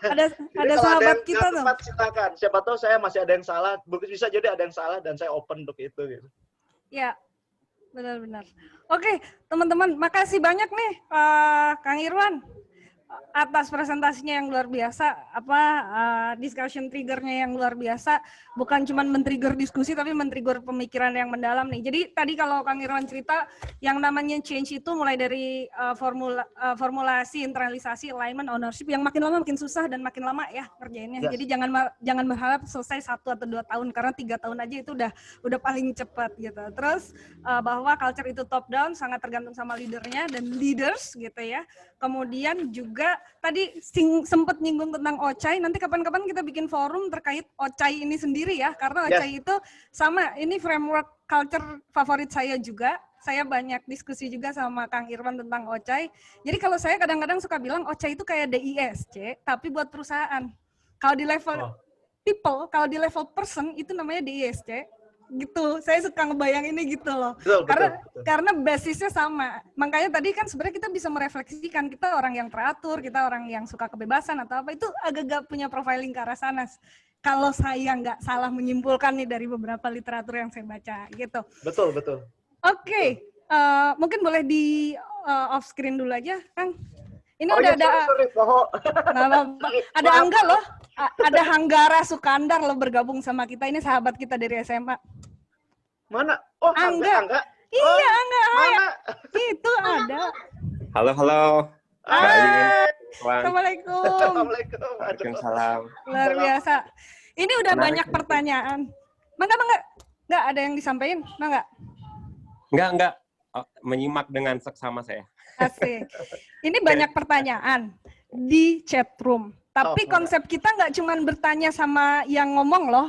Ada sahabat kita tuh. Silakan. Siapa tahu saya masih ada yang salah. Bisa jadi ada yang salah dan saya open untuk itu. Gitu. Ya, benar-benar. Oke, teman-teman, makasih banyak nih, Kang Irwan, atas presentasinya yang luar biasa, discussion trigger-nya yang luar biasa, bukan cuma men-trigger diskusi, tapi men-trigger pemikiran yang mendalam nih. Jadi tadi kalau Kang Irwan cerita, yang namanya change itu mulai dari formulasi, internalisasi, alignment, ownership, yang makin lama makin susah dan makin lama ya kerjainnya. Yes. Jadi jangan berharap selesai 1 atau 2 tahun, karena 3 tahun aja itu udah paling cepat gitu. Terus bahwa culture itu top down, sangat tergantung sama leadernya dan leaders gitu ya. Kemudian juga tadi sempat nyinggung tentang OCHAI, nanti kapan-kapan kita bikin forum terkait OCHAI ini sendiri ya, karena OCHAI itu sama, ini framework culture favorit saya juga. Saya banyak diskusi juga sama Kang Irwan tentang OCHAI. Jadi kalau saya kadang-kadang suka bilang OCHAI itu kayak DISC, tapi buat perusahaan. Kalau di level people, kalau di level person itu namanya DISC. Gitu, saya suka ngebayang ini gitu loh. Betul. Karena basisnya sama. Makanya tadi kan sebenarnya kita bisa merefleksikan, kita orang yang teratur, kita orang yang suka kebebasan atau apa, itu agak-agak punya profiling ke arah sana. Kalau saya nggak salah menyimpulkan nih dari beberapa literatur yang saya baca gitu. Betul. Oke, mungkin boleh di off screen dulu aja, Kang. Ini udah ada. Ada Angga loh. Ada Hanggara Sukandar loh bergabung sama kita. Ini sahabat kita dari SMA. Mana? Oh, Angga. Iya, Angga. Mana? Itu ada. Halo. Assalamualaikum. Waalaikumsalam. Luar biasa. Ini udah banyak pertanyaan. Mangga. Nggak ada yang disampaikan? Enggak. Oh, menyimak dengan seksama saya. Asik. Ini banyak pertanyaan di chat room. Tapi konsep kita nggak cuma bertanya sama yang ngomong loh.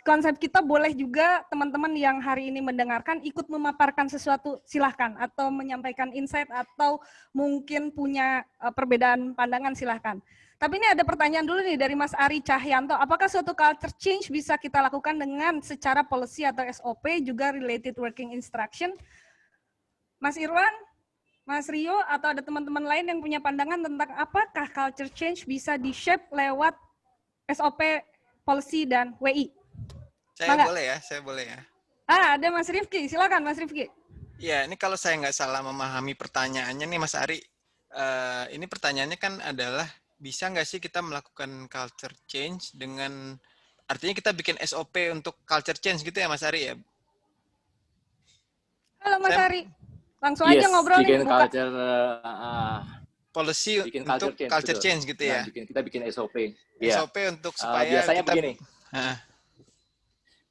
Konsep kita boleh juga teman-teman yang hari ini mendengarkan ikut memaparkan sesuatu, silahkan. Atau menyampaikan insight atau mungkin punya perbedaan pandangan, silahkan. Tapi ini ada pertanyaan dulu nih dari Mas Ari Cahyanto. Apakah suatu culture change bisa kita lakukan dengan secara policy atau SOP, juga related working instruction? Mas Irwan, Mas Rio, atau ada teman-teman lain yang punya pandangan tentang apakah culture change bisa di-shape lewat SOP, policy, dan WI? Saya boleh ya. Ada Mas Rifki, silakan Mas Rifki. Ya, ini kalau saya nggak salah memahami pertanyaannya nih Mas Ari, ini pertanyaannya kan adalah bisa nggak sih kita melakukan culture change dengan, artinya kita bikin SOP untuk culture change gitu ya Mas Ari ya? Halo Mas Ari, langsung aja ngobrol nih. Bikin culture, policy bikin untuk culture change gitu ya? Nah, kita bikin SOP. SOP untuk supaya biasanya kita... begini.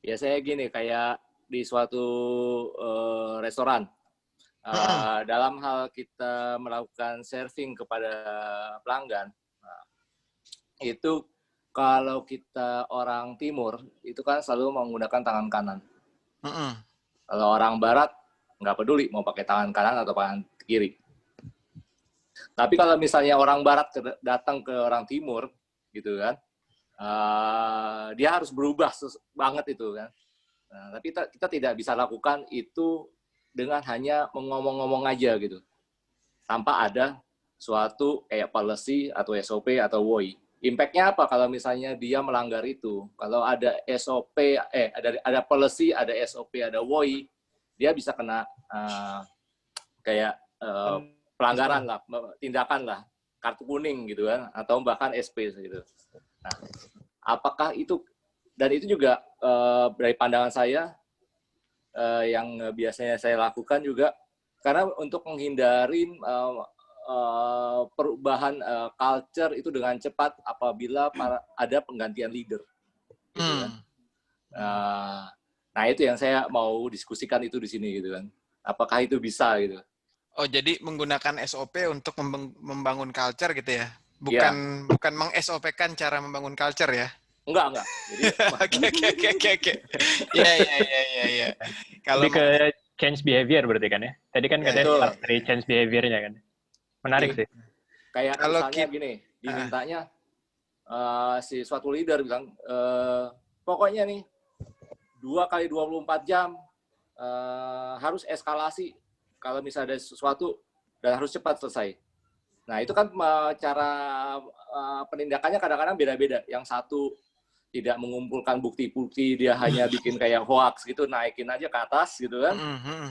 Biasanya gini, kayak di suatu restoran, dalam hal kita melakukan serving kepada pelanggan, itu kalau kita orang timur, itu kan selalu menggunakan tangan kanan. Kalau orang barat, nggak peduli mau pakai tangan kanan atau tangan kiri. Tapi kalau misalnya orang barat datang ke orang timur, gitu kan, dia harus berubah banget itu kan. Nah, tapi kita tidak bisa lakukan itu dengan hanya ngomong-ngomong aja gitu, tanpa ada suatu kayak policy atau SOP atau WOI. Impact-nya apa kalau misalnya dia melanggar itu? Kalau ada SOP, ada policy, ada SOP, ada WOI, dia bisa kena kayak pelanggaran lah, tindakan lah, kartu kuning gitu kan, atau bahkan SP gitu. Nah, apakah itu, dan itu juga dari pandangan saya yang biasanya saya lakukan juga, karena untuk menghindari perubahan culture itu dengan cepat apabila ada penggantian leader. Gitu kan. Nah, itu yang saya mau diskusikan itu di sini gitu kan. Apakah itu bisa gitu? Oh, jadi menggunakan SOP untuk membangun culture gitu ya? Bukan meng-SOP-kan cara membangun culture ya? Enggak. Jadi Oke. Iya. Kalau ke change behavior berarti kan ya? Tadi kan katanya dari change behavior-nya kan. Menarik sih. Kayak kalau misalnya gini, dimintanya si suatu leader bilang, pokoknya nih 2x24 jam harus eskalasi kalau misalnya ada sesuatu dan harus cepat selesai. Nah, itu kan cara penindakannya kadang-kadang beda-beda. Yang satu tidak mengumpulkan bukti-bukti, dia hanya bikin kayak hoax gitu, naikin aja ke atas gitu kan.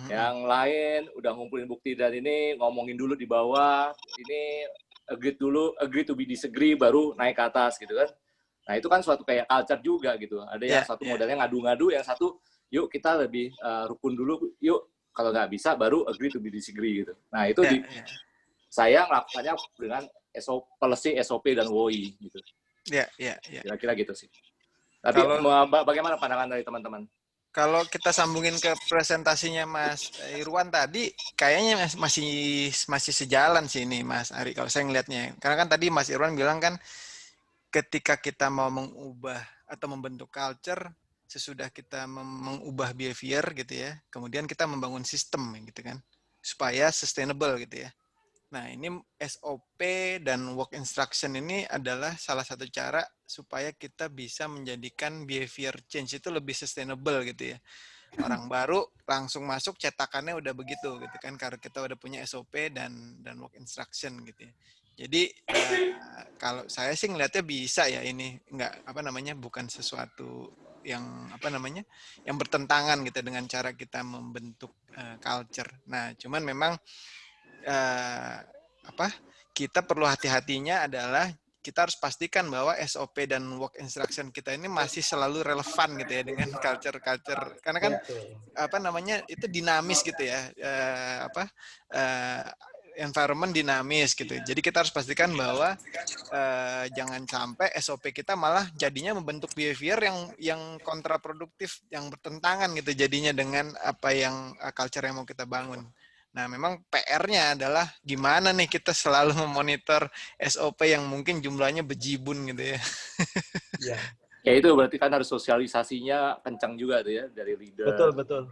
Yang lain udah ngumpulin bukti dan ini ngomongin dulu di bawah, ini agree to be disagree, baru naik ke atas gitu kan. Nah, itu kan suatu kayak culture juga gitu. Ada yang satu modelnya ngadu-ngadu, yang satu yuk kita lebih rukun dulu, yuk kalau nggak bisa baru agree to be disagree gitu. Nah, itu saya melakukannya dengan policy, SOP, dan WOI gitu. Iya. Kira-kira gitu sih. Tapi bagaimana pandangan dari teman-teman? Kalau kita sambungin ke presentasinya Mas Irwan tadi, kayaknya masih sejalan sih ini Mas Ari, kalau saya ngelihatnya. Karena kan tadi Mas Irwan bilang kan, ketika kita mau mengubah atau membentuk culture, sesudah kita mengubah behavior gitu ya, kemudian kita membangun sistem gitu kan, supaya sustainable gitu ya. Nah, ini SOP dan work instruction ini adalah salah satu cara supaya kita bisa menjadikan behavior change itu lebih sustainable gitu ya. Orang baru langsung masuk cetakannya udah begitu gitu kan, karena kita udah punya SOP dan work instruction gitu ya. Jadi kalau saya sih ngelihatnya bisa ya, ini bukan sesuatu yang yang bertentangan gitu dengan cara kita membentuk culture. Nah, cuman memang kita perlu hati-hatinya adalah kita harus pastikan bahwa SOP dan work instruction kita ini masih selalu relevan gitu ya dengan culture karena kan itu dinamis gitu ya, environment dinamis gitu. Jadi kita harus pastikan bahwa jangan sampai SOP kita malah jadinya membentuk behavior yang kontraproduktif, yang bertentangan gitu jadinya dengan apa yang culture yang mau kita bangun. Nah, memang PR-nya adalah gimana nih kita selalu memonitor SOP yang mungkin jumlahnya bejibun gitu ya. Ya. Ya itu berarti kan harus sosialisasinya kencang juga tuh ya dari leader. Betul.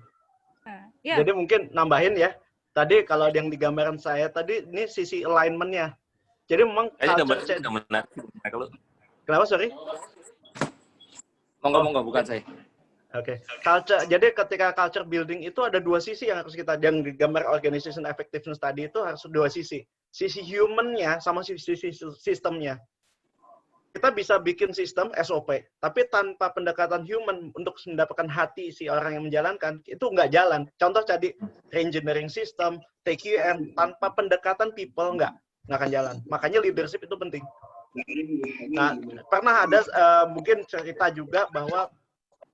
Ya. Jadi mungkin nambahin ya. Tadi kalau yang di gambaran saya tadi ini sisi alignment-nya. Jadi memang culture change. Kenapa, sorry? Monggo, bukan saya. Oke, culture. Jadi ketika culture building itu ada dua sisi yang harus kita, yang digambar organization effectiveness tadi itu harus dua sisi. Sisi human-nya sama sisi sistemnya. Kita bisa bikin sistem SOP, tapi tanpa pendekatan human untuk mendapatkan hati si orang yang menjalankan, itu nggak jalan. Contoh tadi, reengineering system, TQM, tanpa pendekatan people nggak akan jalan. Makanya leadership itu penting. Nah, pernah ada mungkin cerita juga bahwa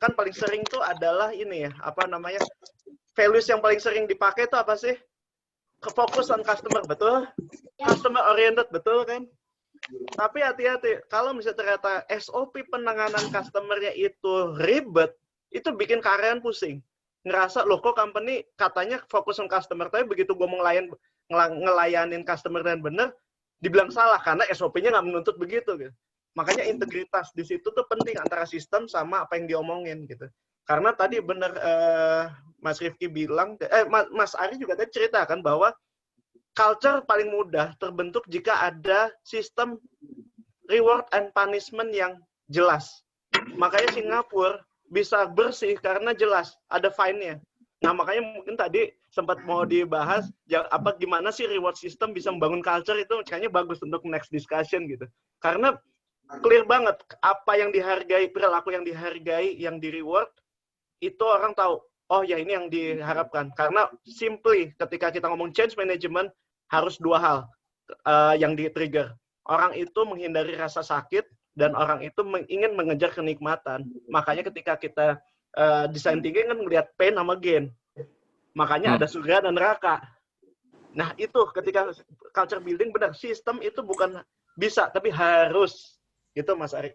kan paling sering tuh adalah ini ya, apa namanya, values yang paling sering dipakai itu apa sih? Fokus on customer, betul? Customer oriented, betul kan? Tapi hati-hati, kalau misalnya ternyata SOP penanganan customer-nya itu ribet, itu bikin karyawan pusing. Ngerasa, loh kok company katanya fokus on customer, tapi begitu gue ngelayanin customer dan bener, dibilang salah, karena SOP-nya nggak menuntut begitu gitu. Makanya integritas di situ tuh penting antara sistem sama apa yang diomongin gitu. Karena tadi benar Mas Rifki bilang, Mas Ari juga tadi ceritakan bahwa culture paling mudah terbentuk jika ada sistem reward and punishment yang jelas. Makanya Singapura bisa bersih karena jelas ada fine-nya. Nah makanya mungkin tadi sempat mau dibahas gimana sih reward system bisa membangun culture, itu kayaknya bagus untuk next discussion gitu. Karena clear banget apa yang dihargai, perilaku yang dihargai, yang di reward, itu orang tahu, oh ya ini yang diharapkan. Karena simply ketika kita ngomong change management, harus dua hal yang di-trigger. Orang itu menghindari rasa sakit, dan orang itu ingin mengejar kenikmatan. Makanya ketika kita design thinking kan melihat pain sama gain. Makanya ada surga dan neraka. Nah itu ketika culture building, benar, sistem itu bukan bisa, tapi harus. Gitu Mas Ari.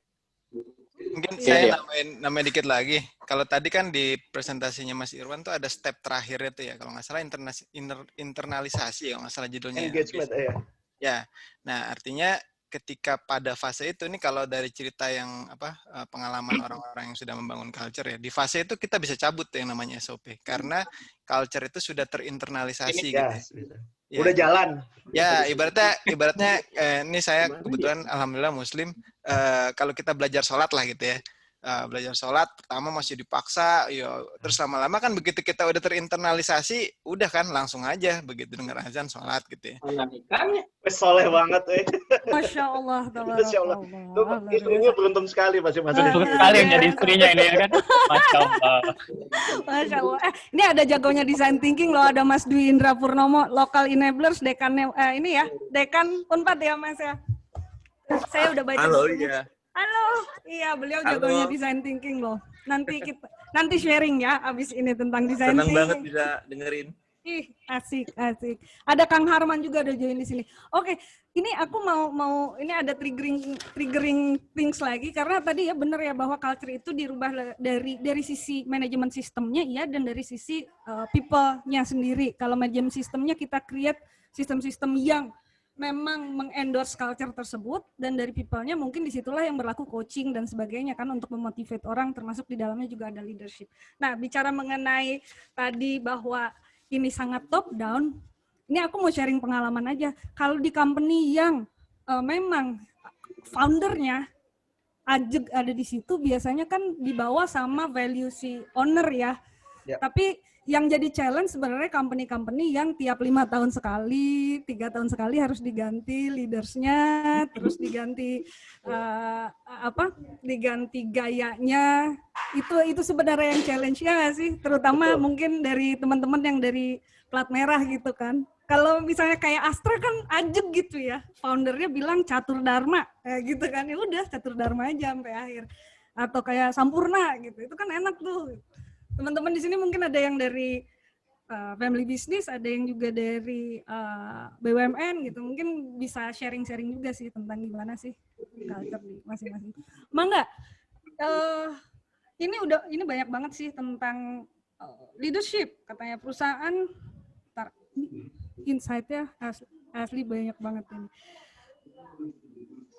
Mungkin saya nambahin dikit lagi. Kalau tadi kan di presentasinya Mas Irwan tuh ada step terakhirnya tuh ya, kalau nggak salah internalisasi ya, kalau nggak salah judulnya. Engagement, ya. Ya, nah artinya ketika pada fase itu, ini kalau dari cerita yang pengalaman orang-orang yang sudah membangun culture ya, di fase itu kita bisa cabut tuh yang namanya SOP, karena culture itu sudah terinternalisasi gitu. Ya. Udah jalan. Ya, ibaratnya ini saya kebetulan alhamdulillah Muslim. Kalau kita belajar sholat lah gitu ya, belajar sholat pertama masih dipaksa, ya terus lama-lama kan begitu kita udah terinternalisasi, udah kan langsung aja begitu dengar azan sholat gitu ya. Soleh banget, Masya Allah. Masya Allah. Tuh, istrinya beruntung sekali pasti Mas. Beruntung sekali yang jadi istrinya ini ya kan. Masya Allah. Masya Allah. Ini ada jagonya design thinking loh, ada Mas Dwi Indra Purnomo, local enablers, dekan ini ya, dekan Unpad ya Mas ya. Saya udah baca. Halo, iya. Halo, iya beliau jagonya design thinking loh. Nanti sharing ya abis ini tentang design thinking. Senang banget bisa dengerin. Ih, asik. Ada Kang Harman juga ada join di sini. Oke, ini aku mau ini ada triggering things lagi, karena tadi ya benar ya bahwa culture itu dirubah dari sisi manajemen sistemnya ya, dan dari sisi people-nya sendiri. Kalau manajemen sistemnya kita create sistem-sistem yang memang mengendorse culture tersebut, dan dari people-nya mungkin disitulah yang berlaku coaching dan sebagainya kan, untuk memotivate orang, termasuk di dalamnya juga ada leadership. Nah, bicara mengenai tadi bahwa ini sangat top down, ini aku mau sharing pengalaman aja. Kalau di company yang memang foundernya ada di situ, biasanya kan dibawa sama value si owner ya. Tapi yang jadi challenge sebenarnya company-company yang tiap 5 tahun sekali, 3 tahun sekali harus diganti leadersnya, terus diganti diganti gayanya. Itu sebenarnya yang challenge-nya nggak sih? Terutama mungkin dari teman-teman yang dari plat merah gitu kan. Kalau misalnya kayak Astra kan ajeg gitu ya, foundernya bilang catur dharma, gitu kan, ya udah catur dharma aja sampai akhir. Atau kayak Sampurna gitu, itu kan enak tuh. Teman-teman di sini mungkin ada yang dari family business, ada yang juga dari BUMN gitu, mungkin bisa sharing-sharing juga sih tentang gimana sih culture di masing-masing. Mangga, ini banyak banget sih tentang leadership, katanya perusahaan. Insight-nya asli banyak banget ini.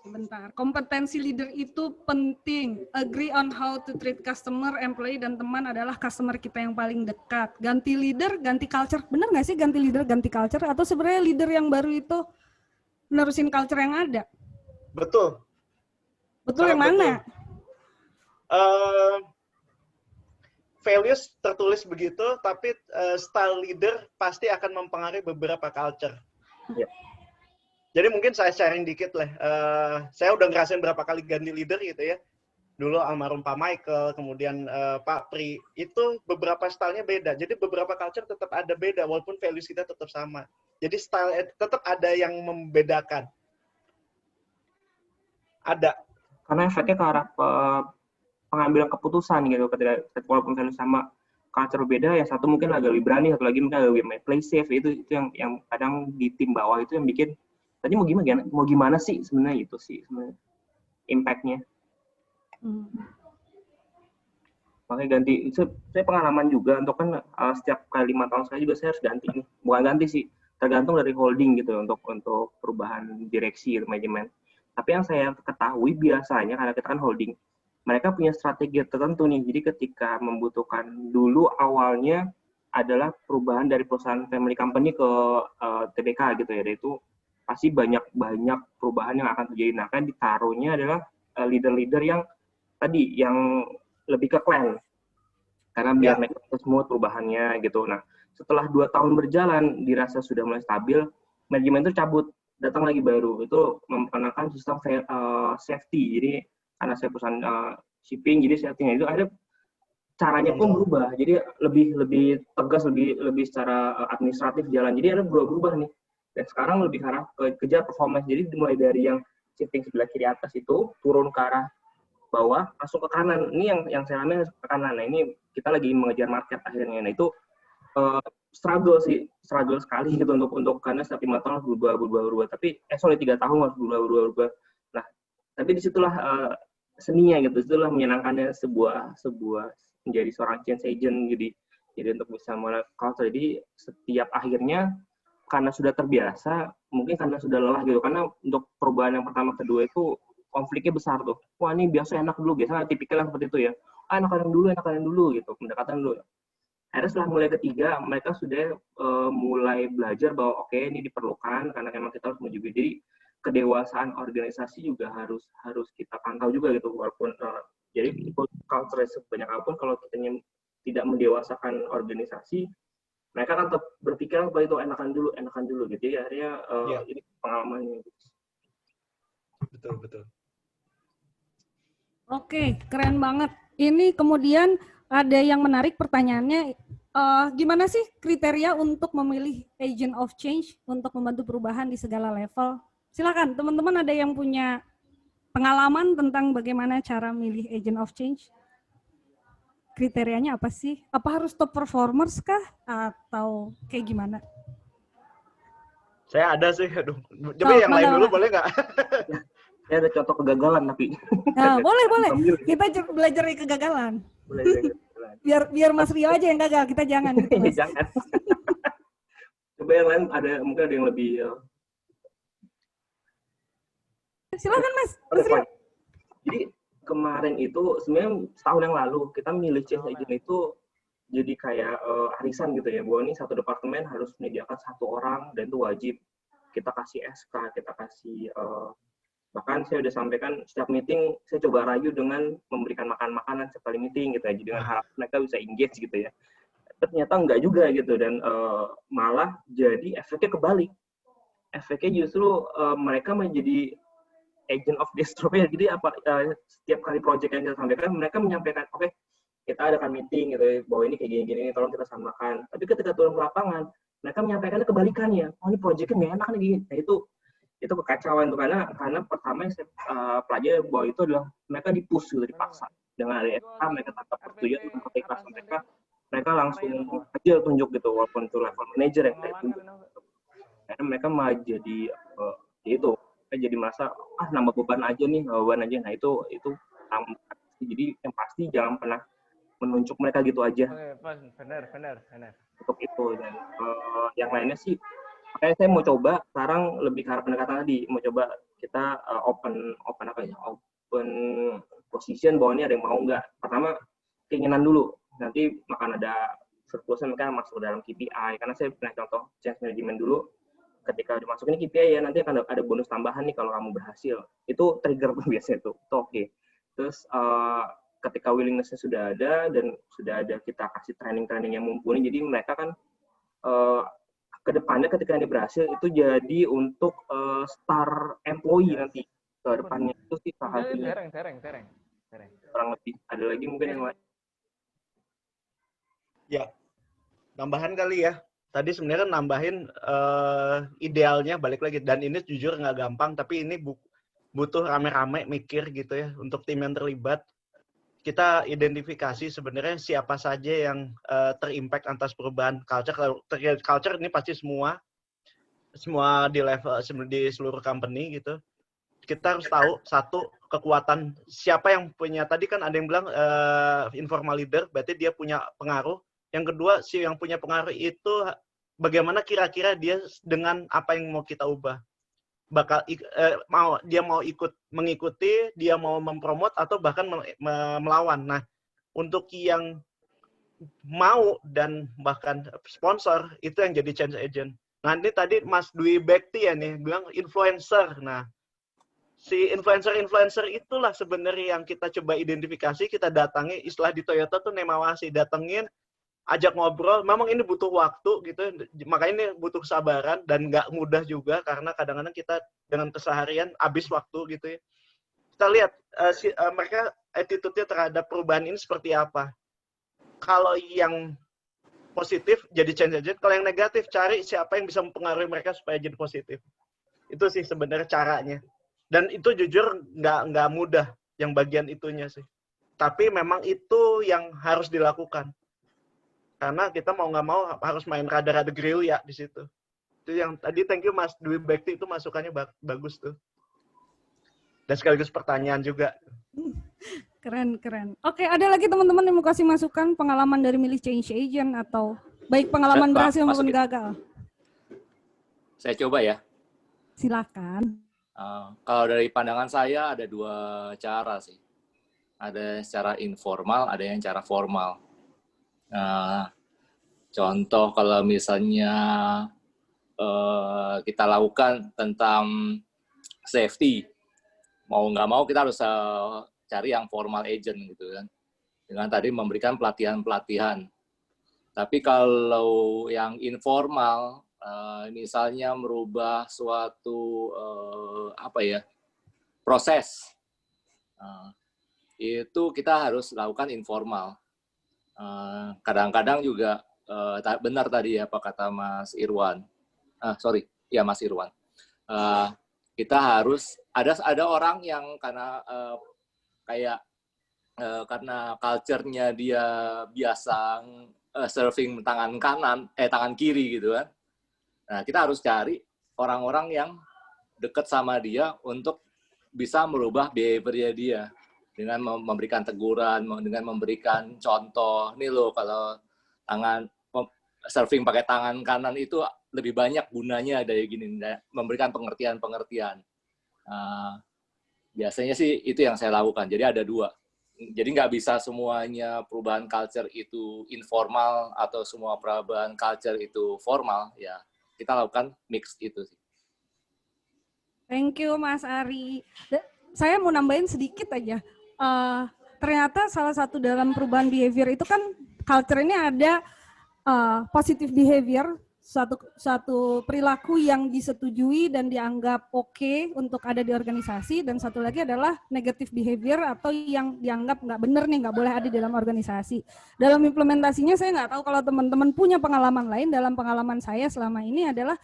Sebentar. Kompetensi leader itu penting. Agree on how to treat customer, employee, dan teman adalah customer kita yang paling dekat. Ganti leader, ganti culture. Benar nggak sih ganti leader, ganti culture? Atau sebenarnya leader yang baru itu menerusin culture yang ada? Betul. Betul yang mana? Values tertulis begitu, tapi style leader pasti akan mempengaruhi beberapa culture. Yeah. Jadi mungkin saya sharing dikit lah. Saya udah ngerasain berapa kali ganti leader gitu ya. Dulu almarhum Pak Michael, kemudian Pak Pri, itu beberapa stylenya beda. Jadi beberapa culture tetap ada beda, walaupun values kita tetap sama. Jadi style tetap ada yang membedakan. Ada. Karena efeknya ke arah pengambilan keputusan gitu. Ketika walaupun values sama, culture beda, yang satu mungkin agak lebih berani, satu lagi mungkin agak lebih play safe. Itu yang kadang di tim bawah itu yang bikin tadi mau gimana sih sebenarnya itu sih sebenarnya impact-nya. Makanya ganti, saya pengalaman juga untuk kan setiap kali 5 tahun sekali juga saya harus ganti nih. Bukan ganti sih, tergantung dari holding gitu untuk perubahan direksi manajemen. Tapi yang saya ketahui biasanya karena kita kan holding, mereka punya strategi tertentu nih. Jadi ketika membutuhkan dulu awalnya adalah perubahan dari perusahaan family company ke TBK gitu ya, itu pasti banyak perubahan yang akan terjadi. Nah, kan ditaruhnya adalah leader-leader yang tadi yang lebih ke clan. Karena biar mereka smooth perubahannya gitu. Nah, setelah 2 tahun berjalan dirasa sudah mulai stabil, manajemen itu cabut, datang lagi baru. Itu memperkenalkan sistem safety. Jadi karena saya perusahaan shipping, jadi safety-nya itu ada caranya pun berubah. Jadi lebih tegas, lebih secara administratif jalan. Jadi ada berubah nih. Dan sekarang lebih ke arah kejar performance. Jadi dimulai dari yang shifting sebelah kiri atas itu turun ke arah bawah, masuk ke kanan. Ini yang saya alami ke kanan. Nah, ini kita lagi mengejar market akhirnya. Nah, itu struggle sekali gitu untuk karena setiap 5 tahun harus berubah. Tapi 3 tahun harus berubah. Nah, tapi disitulah seninya gitu. Disitulah menyenangkannya sebuah menjadi seorang change agent. Jadi untuk bisa mulai culture. Jadi setiap akhirnya karena sudah terbiasa, mungkin karena sudah lelah gitu. Karena untuk perubahan yang pertama kedua itu konfliknya besar tuh. Wah, ini biasa enak dulu, biasanya tipikal seperti itu ya. Enakan dulu gitu, pendekatan dulu. Akhirnya setelah mulai ketiga, mereka sudah mulai belajar bahwa oke, ini diperlukan karena memang kita harus menuju. Jadi kedewasaan organisasi juga harus kita pantau juga gitu. Walaupun jadi culture sebanyak apapun kalau kita tidak mendewasakan organisasi, mereka kan tetap berpikir bahwa itu enakan dulu gitu. Jadi akhirnya ini pengalamannya. Betul. Oke, keren banget. Ini kemudian ada yang menarik pertanyaannya, gimana sih kriteria untuk memilih agent of change untuk membantu perubahan di segala level? Silakan, teman-teman ada yang punya pengalaman tentang bagaimana cara milih agent of change? Kriterianya apa sih? Apa harus top performers kah? Atau kayak gimana? Saya ada sih, aduh. Coba yang lain dulu boleh nggak? Saya ada contoh kegagalan tapi. Nah, boleh. Kita belajar dari kegagalan. Biar Mas Rio aja yang gagal, kita jangan. Gitu, Mas. Jangan. Coba yang lain mungkin ada yang lebih. Silakan Mas Rio. Jadi kemarin itu sebenarnya setahun yang lalu kita milih change agent itu jadi kayak arisan gitu ya, bahwa ini satu departemen harus menyediakan 1 orang dan itu wajib. Kita kasih SK, kita kasih bahkan saya udah sampaikan setiap meeting saya coba rayu dengan memberikan makanan setiap kali meeting gitu ya, jadi dengan harap mereka bisa engage gitu ya. Ternyata enggak juga gitu, dan malah jadi efeknya kebalik. Efeknya justru mereka menjadi agent of destroyer. Jadi setiap kali project yang kita sampaikan, mereka menyampaikan, oke, kita adakan meeting gitu ya, bahwa ini kayak gini-gini, tolong kita samakan. Tapi ketika turun ke lapangan, mereka menyampaikannya kebalikannya. Oh, ini projectnya nggak enak nih gini. Nah, itu kekacauan tuh, karena pertama yang saya pelajari bahwa itu adalah mereka dipush gitu, dipaksa. Dengan ada SK, mereka tanpa persetujuan, tanpa keikhlasan mereka langsung aja tunjuk gitu, walaupun itu level manager yang saya tunjuk. Karena mereka malah jadi jadi merasa nambah beban aja. Nah itu jadi yang pasti jangan pernah menunjuk mereka gitu aja. Benar. Untuk itu, dan yang lainnya sih makanya saya mau coba sekarang lebih ke arah pendekatan tadi, mau coba kita open position bahwa ini ada yang mau nggak. Pertama keinginan dulu, nanti akan ada surplusnya mereka masuk dalam KPI, karena saya pernah contoh change management dulu, ketika dimasukin KPI ya nanti akan ada bonus tambahan nih kalau kamu berhasil, itu trigger tuh biasanya tuh oke. Terus ketika willingness-nya sudah ada dan sudah ada kita kasih training yang mumpuni, jadi mereka kan kedepannya ketika ini berhasil itu jadi untuk star employee nanti ke depannya. Itu sih salah satunya. Tereng. Kurang lebih. Ada lagi mungkin yang lain? Ya, tambahan kali ya. Tadi sebenarnya nambahin idealnya balik lagi, dan ini jujur nggak gampang, tapi ini butuh rame-rame mikir gitu ya untuk tim yang terlibat. Kita identifikasi sebenarnya siapa saja yang terimpact atas perubahan culture. Kalau culture ini pasti semua di level di seluruh company gitu. Kita harus tahu satu kekuatan siapa yang punya, tadi kan ada yang bilang informal leader, berarti dia punya pengaruh. Yang kedua, si yang punya pengaruh itu bagaimana kira-kira dia dengan apa yang mau kita ubah. Dia mau mengikuti, dia mau mempromot atau bahkan melawan. Nah, untuk yang mau dan bahkan sponsor itu yang jadi change agent. Nah, ini tadi Mas Dwi Bekti ya nih bilang influencer. Nah, si influencer itulah sebenarnya yang kita coba identifikasi, kita datangi, istilah di Toyota tuh nemawasi, datengin, ajak ngobrol. Memang ini butuh waktu gitu, makanya ini butuh kesabaran dan nggak mudah juga karena kadang-kadang kita dengan keseharian habis waktu gitu ya. Kita lihat mereka attitude-nya terhadap perubahan ini seperti apa. Kalau yang positif jadi change agent, kalau yang negatif cari siapa yang bisa mempengaruhi mereka supaya jadi positif. Itu sih sebenarnya caranya. Dan itu jujur nggak mudah yang bagian itunya sih. Tapi memang itu yang harus dilakukan. Karena kita mau nggak mau harus main rada-rada grill ya di situ. Itu yang tadi thank you Mas Dwi Bekti itu masukannya bagus tuh. Dan sekaligus pertanyaan juga. Keren. Oke, ada lagi teman-teman yang mau kasih masukan pengalaman dari milih change agent atau baik pengalaman berhasil maupun gagal? Saya coba ya. Silakan. Kalau dari pandangan saya ada dua cara sih. Ada secara informal, ada yang secara formal. Contoh kalau misalnya kita lakukan tentang safety, mau nggak mau kita harus cari yang formal agent gitu kan, dengan tadi memberikan pelatihan-pelatihan. Tapi kalau yang informal, misalnya merubah suatu proses, itu kita harus lakukan informal. Kadang-kadang juga benar tadi ya apa kata Mas Irwan. Mas Irwan. Kita harus ada orang yang karena karena culture-nya dia biasa serving tangan kiri gitu kan. Nah, kita harus cari orang-orang yang dekat sama dia untuk bisa merubah behavior-nya dia. Dengan memberikan teguran, dengan memberikan contoh, nih loh kalau surfing pakai tangan kanan itu lebih banyak gunanya dari gini, memberikan pengertian-pengertian. Biasanya sih itu yang saya lakukan, jadi ada dua. Jadi nggak bisa semuanya perubahan culture itu informal atau semua perubahan culture itu formal, ya kita lakukan mix itu sih. Thank you Mas Ari. Saya mau nambahin sedikit aja. Ternyata salah satu dalam perubahan behavior itu kan culture ini ada positive behavior, suatu perilaku yang disetujui dan dianggap oke untuk ada di organisasi, dan satu lagi adalah negative behavior atau yang dianggap nggak benar nih, nggak boleh ada di dalam organisasi. Dalam implementasinya saya nggak tahu kalau teman-teman punya pengalaman lain. Dalam pengalaman saya selama ini adalah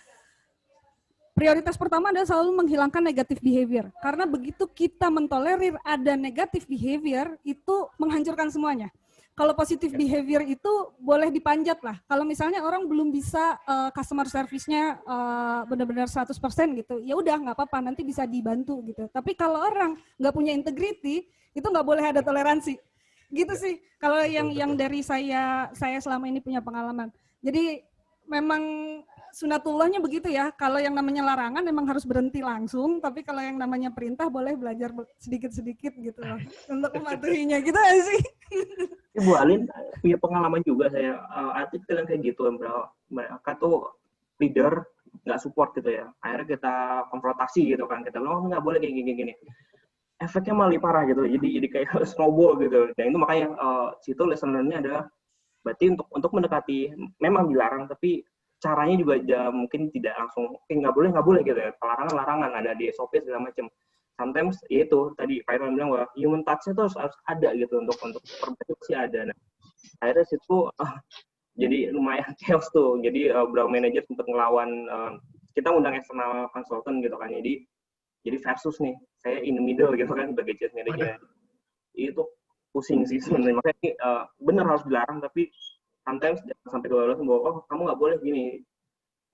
prioritas pertama adalah selalu menghilangkan negatif behavior. Karena begitu kita mentolerir ada negatif behavior, itu menghancurkan semuanya. Kalau positif behavior itu boleh dipanjat lah. Kalau misalnya orang belum bisa customer service-nya benar-benar 100% gitu, ya udah nggak apa-apa, nanti bisa dibantu gitu. Tapi kalau orang nggak punya integrity, itu nggak boleh ada toleransi. Gitu sih. Kalau yang dari saya selama ini punya pengalaman. Jadi memang sunatullahnya begitu ya. Kalau yang namanya larangan memang harus berhenti langsung, tapi kalau yang namanya perintah boleh belajar sedikit-sedikit gitu loh untuk mematuhinya. Gitu aja sih. Bu Alin punya pengalaman juga saya artikel yang kayak gitu, mereka tuh leader nggak support gitu ya. Akhirnya kita konfrontasi gitu kan, kita bilang nggak boleh kayak gini. Efeknya malah lebih parah gitu, jadi kayak snowball gitu. Dan itu makanya situ lesson learn-nya adalah berarti untuk mendekati memang dilarang, tapi caranya juga mungkin tidak langsung nggak boleh gitu ya. Larangan ada di SOP segala macam. Sometimes ya itu tadi Pak Irwan bilang bahwa human touch-nya tuh harus ada gitu untuk perbaikan sih ada. Nah, akhirnya situ jadi lumayan chaos tuh. Jadi beberapa manajer sempat ngelawan, kita undang external consultant gitu kan. Jadi versus nih, saya in the middle gitu kan sebagai change manager. Itu pusing sih sebenarnya. Makanya benar harus dilarang, tapi sometimes sampai ke lulus bahwa kamu nggak boleh gini.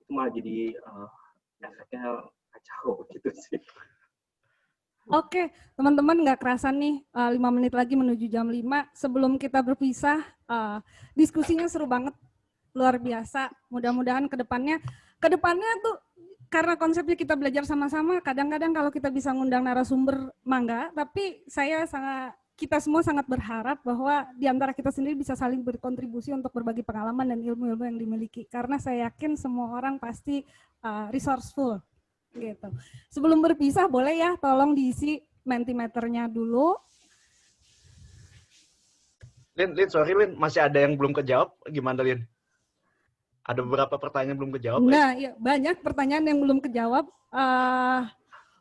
Itu malah jadi efeknya kacau gitu sih. Oke, teman-teman nggak kerasa nih 5 menit lagi menuju jam 5. Sebelum kita berpisah, diskusinya seru banget, luar biasa. Mudah-mudahan ke depannya tuh karena konsepnya kita belajar sama-sama, kadang-kadang kalau kita bisa ngundang narasumber mangga, tapi kita semua sangat berharap bahwa di antara kita sendiri bisa saling berkontribusi untuk berbagi pengalaman dan ilmu-ilmu yang dimiliki. Karena saya yakin semua orang pasti resourceful. Gitu. Sebelum berpisah boleh ya tolong diisi Mentimeternya dulu. Lin, sorry Lin, masih ada yang belum kejawab. Gimana Lin? Ada beberapa pertanyaan belum kejawab. Nah, ya, banyak pertanyaan yang belum kejawab.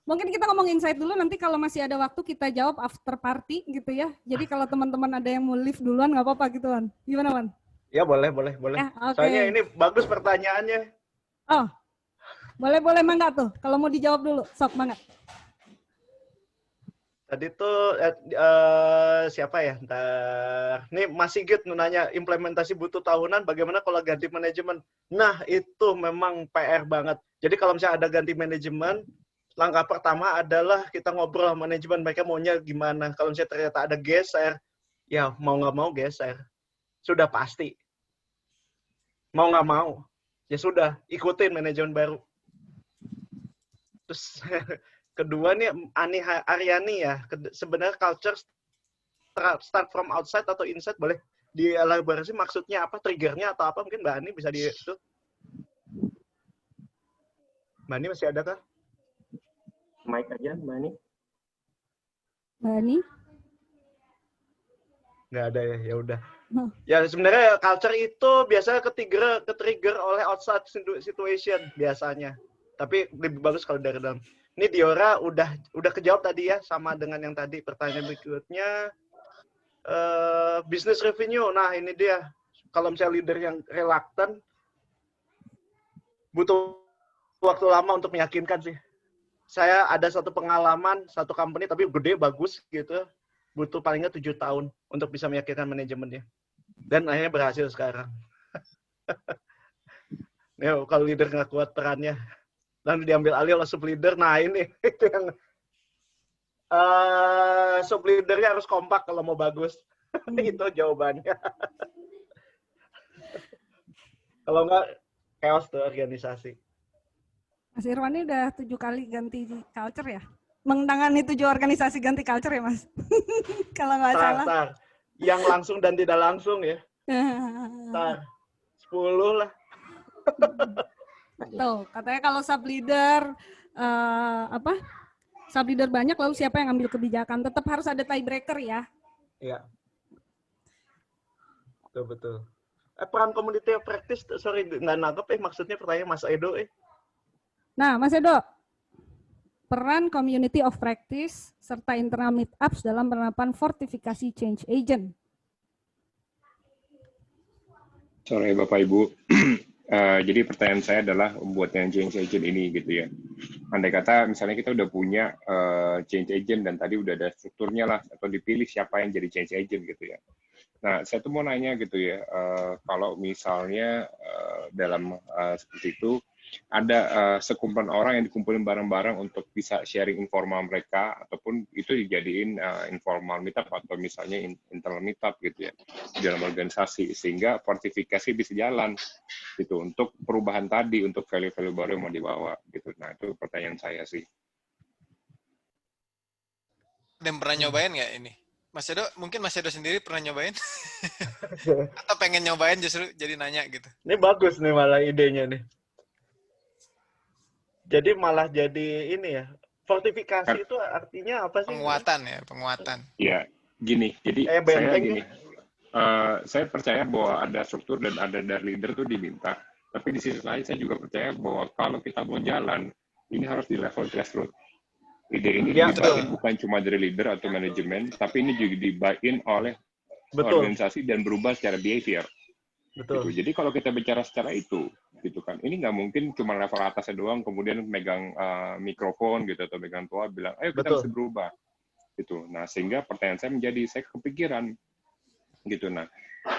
Mungkin kita ngomong insight dulu, nanti kalau masih ada waktu kita jawab after party gitu ya. Jadi kalau teman-teman ada yang mau leave duluan nggak apa-apa gitu Wan. Gimana Wan? Ya boleh. Ya, okay. Soalnya ini bagus pertanyaannya. Oh. Boleh mangga tuh. Kalau mau dijawab dulu, sok mangga. Tadi tuh siapa ya? Ntar. Nih Mas Sigit nanya implementasi butuh tahunan. Bagaimana kalau ganti manajemen? Nah itu memang PR banget. Jadi kalau misalnya ada ganti manajemen, langkah pertama adalah kita ngobrol sama manajemen. Mereka maunya gimana? Kalau misalnya ternyata ada geser, ya mau nggak mau geser. Sudah pasti. Mau nggak mau, ya sudah ikutin manajemen baru. Terus kedua nih Ani Aryani ya, sebenarnya culture start from outside atau inside, boleh dielaborasi maksudnya apa, triggernya atau apa, mungkin Mbak Ani bisa di itu. Mbak Ani masih ada kah? Mic aja Mbak Ani. Mbak Ani? Nggak ada ya, ya udah. Ya sebenarnya culture itu biasanya ke-trigger oleh outside situation biasanya. Tapi lebih bagus kalau dari dalam. Ini Diora udah kejawab tadi ya, sama dengan yang tadi. Pertanyaan berikutnya, business revenue. Nah ini dia, kalau misalnya leader yang reluctant, butuh waktu lama untuk meyakinkan sih. Saya ada satu pengalaman, satu company tapi gede, bagus gitu, butuh paling nggak 7 tahun untuk bisa meyakinkan manajemennya. Dan akhirnya berhasil sekarang. Nih, kalau leader nggak kuat perannya, lalu diambil alih oleh sub leader. Nah ini itu yang sub leadernya harus kompak kalau mau bagus. Itu jawabannya. Kalau nggak chaos tuh organisasi. Mas Irwan ini udah 7 kali ganti culture ya? Menangani 7 organisasi ganti culture ya Mas? Kalau nggak salah. Yang langsung dan tidak langsung ya. 10 lah. Tuh, katanya kalau sub leader sub leader banyak, lalu siapa yang ambil kebijakan? Tetap harus ada tiebreaker ya. Iya. Betul. Peran community of practice, sorry nggak nangkep maksudnya pertanyaan Mas Edo Nah, Mas Edo, peran community of practice serta internal meetups dalam penerapan fortifikasi change agent. Sore Bapak Ibu. Jadi pertanyaan saya adalah buat yang change agent ini gitu ya. Andai kata misalnya kita udah punya change agent dan tadi udah ada strukturnya lah, atau dipilih siapa yang jadi change agent gitu ya. Nah, saya tuh mau nanya gitu ya, kalau misalnya dalam seperti itu, ada sekumpulan orang yang dikumpulin bareng-bareng untuk bisa sharing informal mereka, ataupun itu dijadiin informal meetup atau misalnya internal meetup gitu ya di dalam organisasi, sehingga fortifikasi bisa jalan gitu untuk perubahan tadi, untuk value-value baru yang mau dibawa gitu. Nah itu pertanyaan saya sih. Dan pernah nyobain nggak ini? Mas Edo, mungkin Mas Edo sendiri pernah nyobain? Atau pengen nyobain justru jadi nanya gitu? Ini bagus nih malah idenya nih. Jadi malah jadi ini ya, fortifikasi itu artinya apa sih? Penguatan ya, penguatan. Ya, gini. Jadi saya gini. Saya percaya bahwa ada struktur dan ada dari leader tuh diminta. Tapi di sisi lain saya juga percaya bahwa kalau kita mau jalan, ini harus di level grassroots. Ide ini dibuy-in bukan cuma dari leader atau manajemen, tapi ini juga dibuy-in oleh organisasi dan berubah secara behavior. Betul. Gitu. Jadi kalau kita bicara secara itu, gitu kan, ini nggak mungkin cuma level atasnya doang, kemudian megang mikrofon gitu atau megang toa bilang, ayo kita mesti berubah. Gitu. Nah sehingga pertanyaan saya menjadi, saya kepikiran, gitu. Nah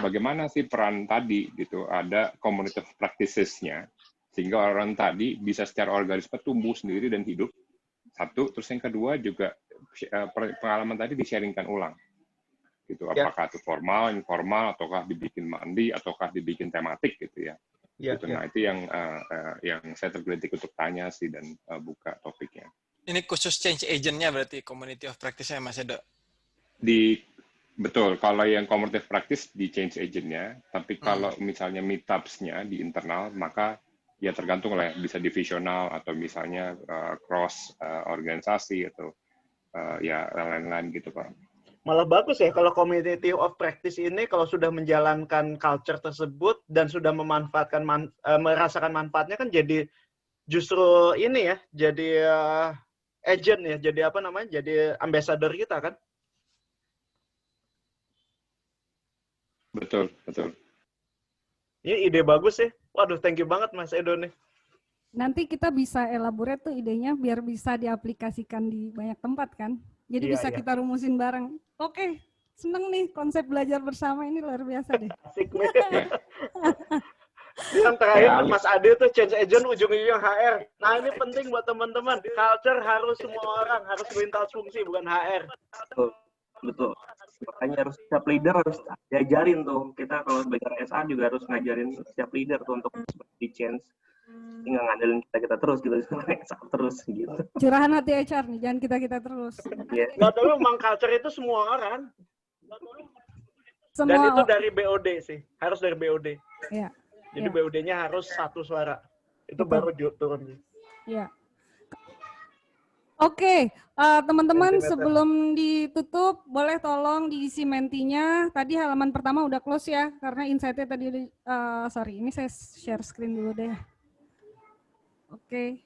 bagaimana sih peran tadi, gitu, ada community of practices-nya, sehingga orang tadi bisa secara organisme tumbuh sendiri dan hidup. Satu, terus yang kedua juga pengalaman tadi di-sharingkan ulang. Gitu. Apakah itu formal, informal, ataukah dibikin mandi, ataukah dibikin tematik gitu ya. Gitu. Nah itu yang saya tergelitik untuk tanya sih dan buka topiknya. Ini khusus change agent-nya berarti community of practice-nya Mas Edo? Betul, kalau yang community of practice di change agent-nya, tapi kalau misalnya meetups-nya di internal, maka ya tergantung lah ya, bisa divisional atau misalnya cross organisasi atau ya lain-lain gitu Pak. Malah bagus ya kalau community of practice ini kalau sudah menjalankan culture tersebut dan sudah memanfaatkan merasakan manfaatnya kan jadi justru ini ya, jadi agent ya, jadi apa namanya? Jadi ambassador kita kan? Betul, betul. Ini ide bagus sih. Waduh, thank you banget Mas Edo nih. Nanti kita bisa elaborate tuh idenya biar bisa diaplikasikan di banyak tempat kan. Jadi bisa kita rumusin bareng. Oke, seneng nih konsep belajar bersama ini luar biasa deh. Asik nih. Yang terakhir Mas Ade tuh change agent ujung-ujungnya HR. Nah ini penting buat teman-teman. Culture harus semua orang, harus lintas fungsi bukan HR. Betul. Makanya harus setiap leader harus diajarin tuh. Kita kalau belajar SA juga harus ngajarin setiap leader tuh untuk seperti change. Tinggal ngandelin kita terus gitu, terus gitu. Curahan hati HR nih, jangan kita terus. Nggak tahu memang culture itu semua orang. Dan itu dari BOD sih, harus dari BOD. Iya. Jadi BOD-nya harus satu suara. Itu baru turun. Iya. Oke, teman-teman sebelum ditutup, boleh tolong diisi mentinya. Tadi halaman pertama udah close ya, karena insight-nya tadi, sorry, ini saya share screen dulu deh. Oke.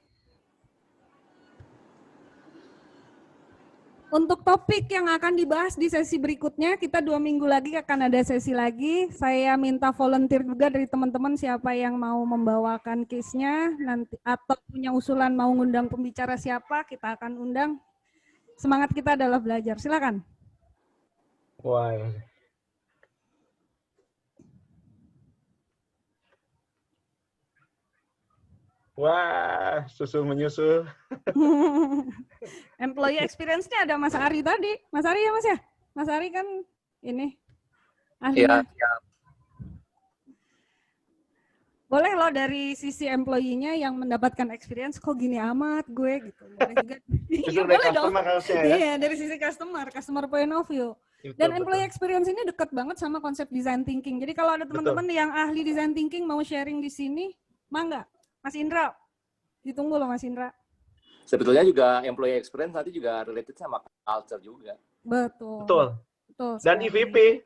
Untuk topik yang akan dibahas di sesi berikutnya, kita 2 minggu lagi akan ada sesi lagi. Saya minta volunteer juga dari teman-teman siapa yang mau membawakan case-nya nanti atau punya usulan mau ngundang pembicara siapa, kita akan undang. Semangat kita adalah belajar. Silakan. Wah. Wah, susu menyusul. Employee experience-nya ada Mas Ari tadi. Mas Ari ya Mas ya? Mas Ari kan ini ahlinya. Iya. Boleh loh dari sisi employee-nya yang mendapatkan experience, kok gini amat gue gitu. Boleh juga. Iya boleh dong. Ya? Iya, dari sisi customer point of view. Dan employee experience ini dekat banget sama konsep design thinking. Jadi kalau ada teman-teman yang ahli design thinking mau sharing di sini, mangga. Mas Indra, ditunggu loh Mas Indra. Sebetulnya juga employee experience nanti juga related sama culture juga. Betul. Dan EVP.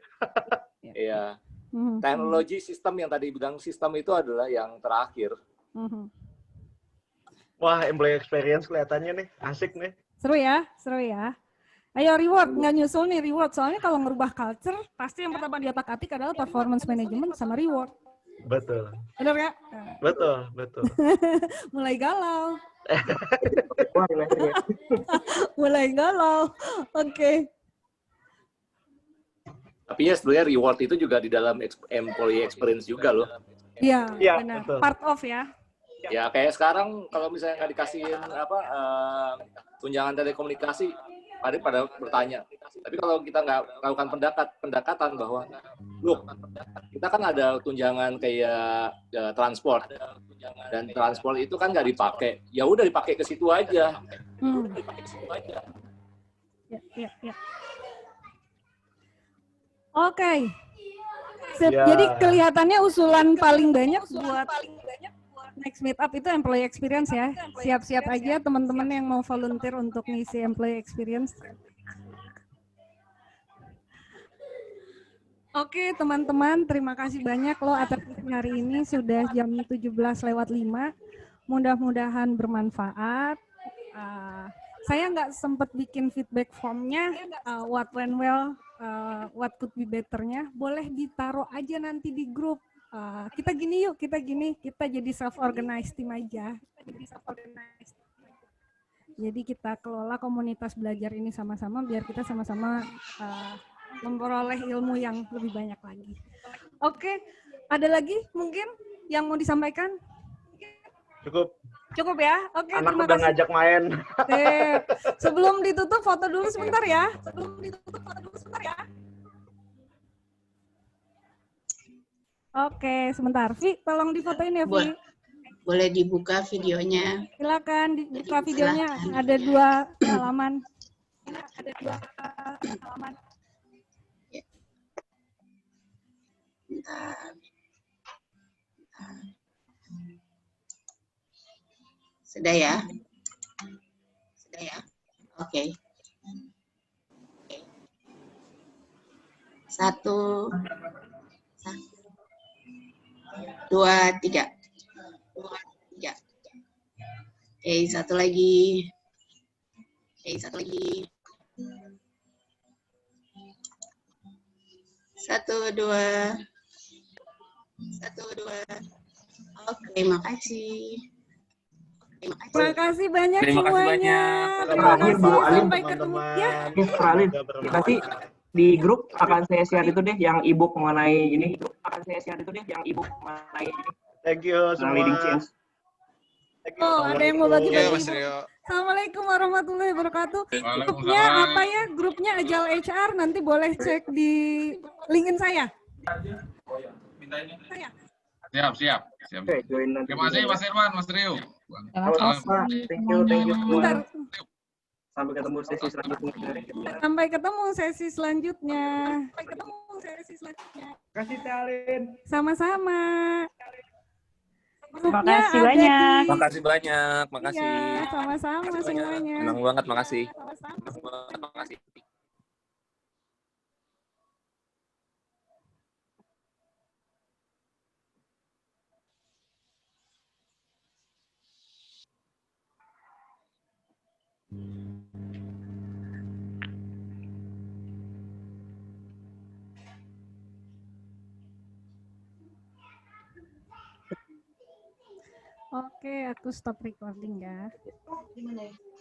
Iya. Teknologi sistem yang tadi bilang sistem itu adalah yang terakhir. Wah, employee experience kelihatannya nih, asik nih. Seru ya. Ayo reward, nggak nyusul nih reward. Soalnya kalau ngerubah culture, pasti yang pertama diatak-atik adalah performance management sama reward. Betul. Benar ya? Betul. Mulai galau. Mulai galau. Oke. Tapi ya sebenarnya reward itu juga di dalam employee experience juga loh. Iya, benar. Betul. Part of ya. Ya kayak sekarang kalau misalnya nggak dikasihin tunjangan telekomunikasi, pada bertanya. Tapi kalau kita nggak lakukan pendekatan bahwa, loh, kita kan ada tunjangan kayak transport, dan transport itu kan nggak dipakai, ya udah dipakai ke situ aja. Ya. Oke. Jadi kelihatannya usulan paling banyak buat next meetup itu employee experience ya. Siap-siap aja teman-teman yang mau volunteer untuk ngisi employee experience. Oke teman-teman, terima kasih banyak loh atas hari ini, sudah jam 17:05. Mudah-mudahan bermanfaat. Saya nggak sempat bikin feedback formnya, what went well, what could be better-nya. Boleh ditaruh aja nanti di grup. Kita gini yuk, kita jadi self-organized team aja. Jadi kita kelola komunitas belajar ini sama-sama, biar kita sama-sama memperoleh ilmu yang lebih banyak lagi. Oke, ada lagi mungkin yang mau disampaikan? Cukup ya? Oke, Anak terima udah kasih. ngajak main. Sebelum ditutup foto dulu sebentar ya. Oke, sebentar. Vi, tolong difotoin ya, Vi. Boleh dibuka videonya. Silakan dibuka videonya. Silakan. Ada 2 halaman. Bentar. Sudah ya? Oke. 1, 2, 3. Oke, satu lagi. 1, 2. Oke, makasih. Terima kasih banyak Terima kasih semuanya. banyak. Terima Terakhir, kasih. Bu Alin, Sampai ketemu ya. Australin. Nanti di grup akan saya share itu deh yang ebook mengenai ini. Thank you semua. Leading change. Oh, ada yang mau bagi-bagi. Iya, Mas Rio. Assalamualaikum warahmatullahi wabarakatuh. Waalaikumsalam. Grupnya apa ya? Grupnya Agile HR, nanti boleh cek di linkin saya. Siap. Oke, join nanti. Terima kasih Mas Irwan, Mas Rio. Sama-sama. Thank you Bentar. semua. Sampai ketemu sesi selanjutnya. Sampai ketemu sesi selanjutnya. Kasih Talin. Sama-sama. Makasih banyak. Makasih banyak, makasih. Iya, sama-sama semuanya. Senang banget, makasih. Oke, aku stop recording ya. Gimana ya?